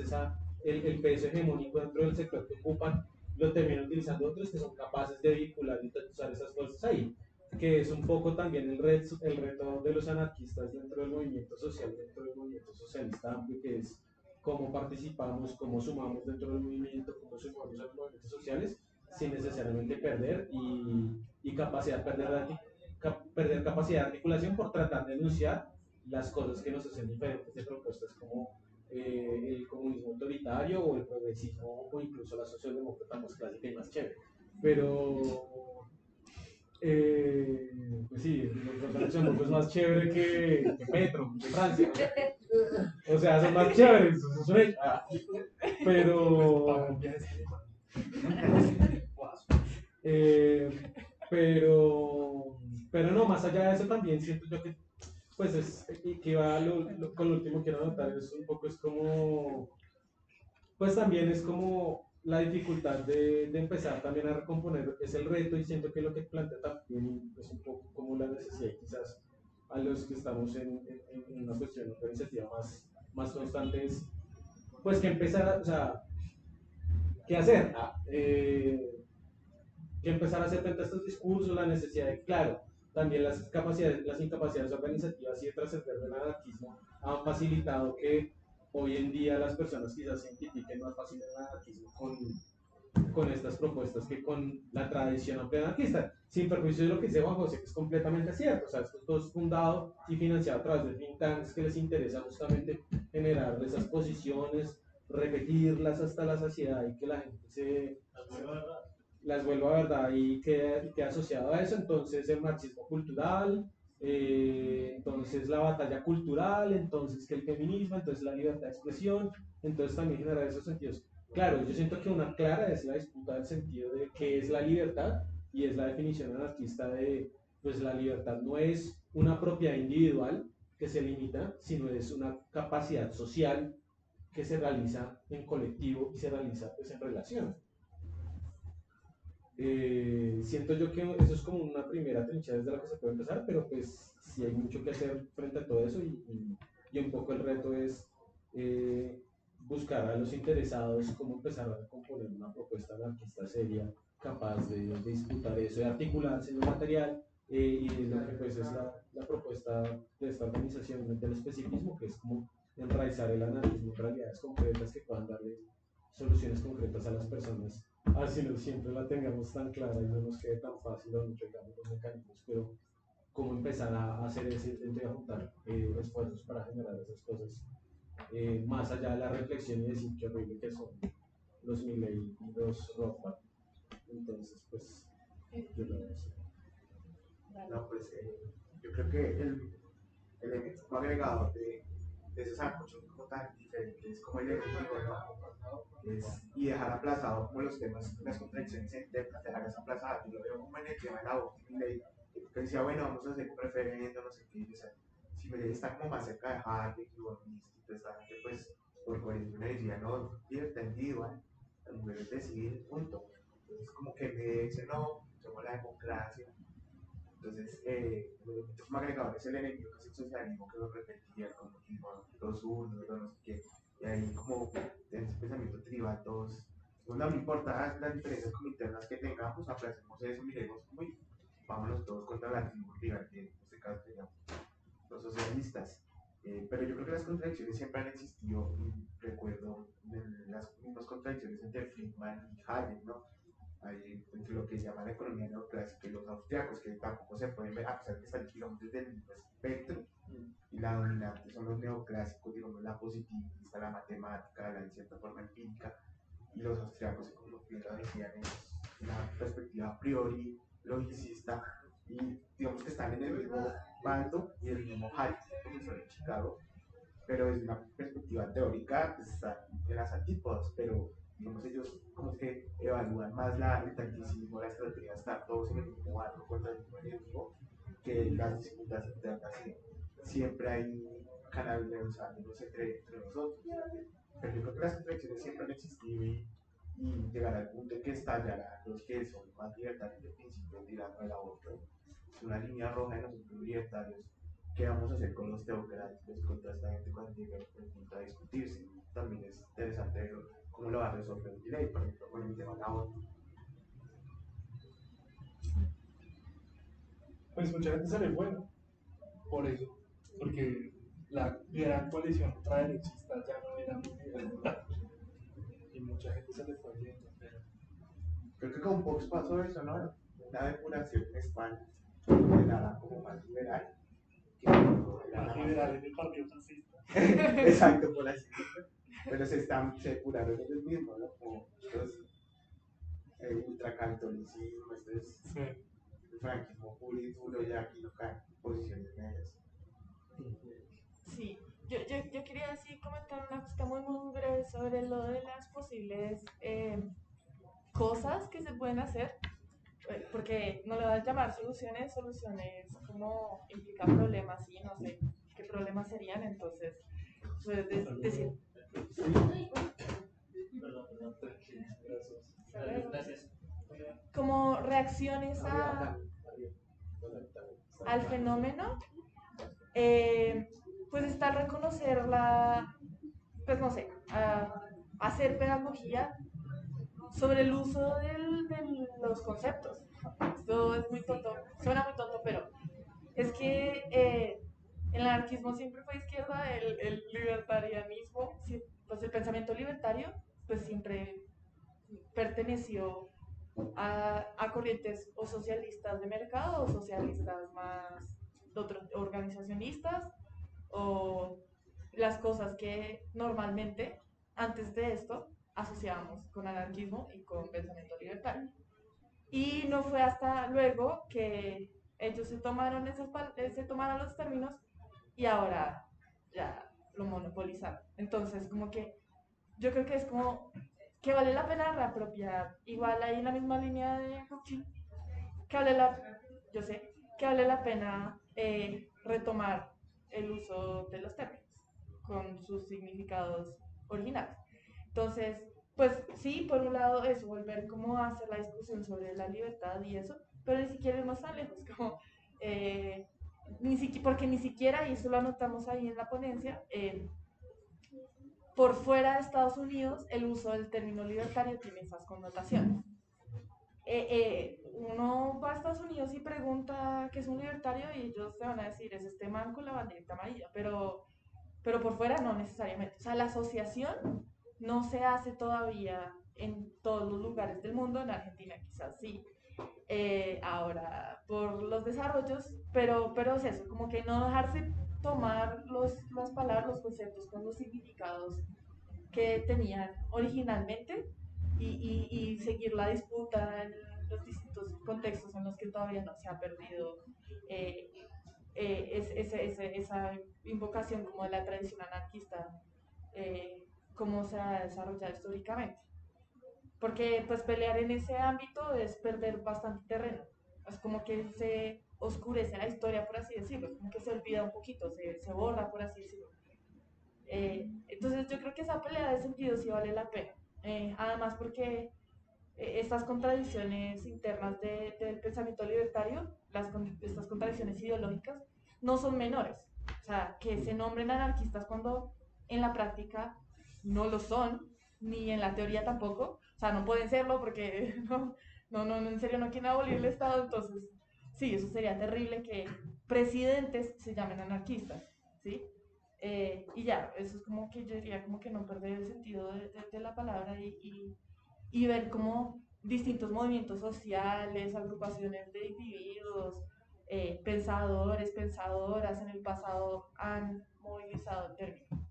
el peso hegemónico dentro del sector que ocupan lo terminan utilizando otros que son capaces de vincular y usar esas fuerzas ahí, que es un poco también el reto de los anarquistas dentro del movimiento social, dentro del movimiento socialista amplio, que es cómo participamos, cómo sumamos dentro del movimiento, cómo sumamos a los movimientos sociales, sin necesariamente perder y capacidad, perder capacidad de articulación por tratar de enunciar las cosas que nos hacen diferentes de propuestas como el comunismo autoritario o el progresismo o incluso la socialdemócrata más clásica y más chévere. pero pues sí, los Luxemburgo es más chévere que Petro, que Francia, ¿no? O sea, son más chéveres, eso es un hecho. Pero, Pagan viajes a Alemania. Guaso. pero, pero no, más allá de eso también siento yo que, pues es, y que va con lo último que quiero anotar, es un poco, es como, pues también es como la dificultad de empezar también a recomponer, es el reto y siento que lo que plantea también es un poco como la necesidad quizás a los que estamos en una cuestión organizativa más constante es, pues que empezar, o sea, ¿qué hacer? Que empezar a hacer frente a estos discursos, la necesidad de, claro, también las capacidades, las incapacidades organizativas y de trascender del anarquismo han facilitado que hoy en día las personas quizás se identifiquen más fácil el anarquismo con estas propuestas que con la tradición amplia anarquista, sin perjuicio de lo que dice Juan José, que es completamente cierto. O sea, esto todo es fundado y financiado a través de think tanks que les interesa justamente generar esas posiciones, repetirlas hasta la saciedad y que la gente las vuelva verdad y quede asociado a eso. Entonces, el marxismo cultural, entonces la batalla cultural, entonces que el feminismo, entonces la libertad de expresión, entonces también generar esos sentidos. Claro, yo siento que una clara es la disputa del sentido de qué es la libertad y es la definición anarquista de, pues la libertad no es una propiedad individual que se limita, sino es una capacidad social que se realiza en colectivo y se realiza pues, en relación. Siento yo que eso es como una primera trinchera desde la que se puede empezar, pero pues sí hay mucho que hacer frente a todo eso y un poco el reto es buscar a los interesados cómo empezar a componer una propuesta anarquista seria, capaz de disputar eso, de articularse en lo material y lo que pues es la propuesta de esta organización del especificismo, que es como enraizar el anarquismo en realidades concretas que puedan darle soluciones concretas a las personas. Así no siempre la tengamos tan clara y no nos quede tan fácil o no tengamos los mecanismos, pero cómo empezar a hacer ese intento de juntar esfuerzos para generar esas cosas, más allá de la reflexión y decir qué horrible que son los Milley y los Rothbard. Entonces, pues, yo lo veo así. No, pues yo creo que el elemento agregado de esos ámbitos como tan diferentes como el enemigo, ¿no? Y dejar aplazado como los temas, las contradicciones internas, dejarlas aplazadas. Yo lo veo como en el tema de la voz de ley, que decía, bueno, vamos a hacer un referendo, no sé qué, o sea, si me está como más cerca de Hayek y Bonista y toda esta gente, pues por coherencia me decía, no, libertad individual, las mujeres deciden, punto. Entonces, como que me dicen, no, somos la democracia. Entonces, como agregador es el enemigo, que es el socialismo, que lo repetía, el comunismo, los unos, los no sé qué, y ahí como en ese pensamiento tribal todos, no me importa las diferencias como internas que tengamos, aplacemos eso, miremos como y vámonos todos contra el antiguo rival, que en este caso serían los socialistas. Pero yo creo que las contradicciones siempre han existido, y recuerdo las mismas contradicciones entre Friedman y Hayek, ¿no? Hay, entre lo que se llama la economía neoclásica y los austriacos, que tampoco se pueden ver, a pesar de que están kilómetros del mismo espectro, y la dominante son los neoclásicos, digamos, la positivista, la matemática, la en cierta forma empírica, y los austriacos, como bien lo decían, es una perspectiva a priori logicista, y digamos que están en el mismo bando y el mismo hype, como son en Chicago, pero desde una perspectiva teórica pues, están en las antípodas, pero digamos ellos como que evalúan más el tacticismo, la estrategia de estar todos en el mismo barco contra el mismo enemigo, que las disputas internas que siempre hay canales neutrales entre nosotros. Pero yo creo que las contradicciones siempre han existido y llegará al punto en que estallarán los que son más libertarios de principio tirando a la otra. Es una línea roja de nosotros libertarios. ¿Qué vamos a hacer con los teocráticos contra esta gente cuando llegue el punto a discutirse? También es interesante ver cómo lo va a resolver el delay, por ejemplo, con el tema de la OTAN. Pues mucha gente sale bueno por eso, porque la gran coalición ultraderechista ya no era muy liberal y mucha gente se le fue yendo, pero Creo que con Vox pasó eso, ¿no? Una depuración en España, que era como más liberal. más liberal en el partido fascista. Exacto, por así decirlo. Pero se depuraron ellos mismos, ¿no? Como, entonces, el ultracatolicismo, este es Sí. el franquismo puro y duro, ya aquí no caen posiciones medias. Sí, yo quería así comentar una cosita muy breve sobre lo de las posibles cosas que se pueden hacer, porque no le voy a llamar soluciones como implica problemas y no sé qué problemas serían, entonces puedes decir, Perdón, tranquilo, gracias. como reacciones al fenómeno, pues está el reconocer pues no sé, hacer pedagogía sobre el uso de los conceptos. Esto es muy tonto, suena muy tonto, pero es que el anarquismo siempre fue izquierda, el libertarianismo, pues el pensamiento libertario, pues siempre perteneció a corrientes o socialistas de mercado o socialistas más organizacionistas o las cosas que normalmente antes de esto asociábamos con anarquismo y con pensamiento libertario. Y no fue hasta luego que ellos se tomaron los términos y ahora ya lo monopolizaron. Entonces, como que yo creo que es como que vale la pena reapropiar, igual ahí en la misma línea de Cauchy, que vale la, yo sé, que vale la pena retomar el uso de los términos con sus significados originales. Entonces, pues sí, por un lado eso, volver como a hacer la discusión sobre la libertad y eso, pero ni siquiera irnos tan lejos, como, porque ni siquiera, y eso lo anotamos ahí en la ponencia, por fuera de Estados Unidos el uso del término libertario tiene esas connotaciones. Uno va a Estados Unidos y pregunta qué es un libertario y ellos te van a decir es este man con la banderita amarilla, pero por fuera no necesariamente. O sea, la asociación no se hace todavía en todos los lugares del mundo, en Argentina quizás sí, ahora por los desarrollos, pero es eso, como que no dejarse tomar las palabras, los conceptos con los significados que tenían originalmente y seguir la disputa en los distintos contextos en los que todavía no se ha perdido eh, esa invocación como de la tradición anarquista, cómo se ha desarrollado históricamente. Porque pues pelear en ese ámbito es perder bastante terreno. Es como que se oscurece la historia, por así decirlo, como que se olvida un poquito, se borra, por así decirlo. Entonces yo creo que esa pelea de sentido sí vale la pena. Además porque estas contradicciones internas del pensamiento libertario, estas contradicciones ideológicas, no son menores. O sea, que se nombren anarquistas cuando en la práctica no lo son, ni en la teoría tampoco. O sea, no pueden serlo porque no, en serio no quieren abolir el Estado. Entonces, sí, eso sería terrible que presidentes se llamen anarquistas, ¿sí? Y ya, eso es como que yo diría como que no perder el sentido de la palabra y ver cómo distintos movimientos sociales, agrupaciones de individuos, pensadores, pensadoras en el pasado han movilizado el término.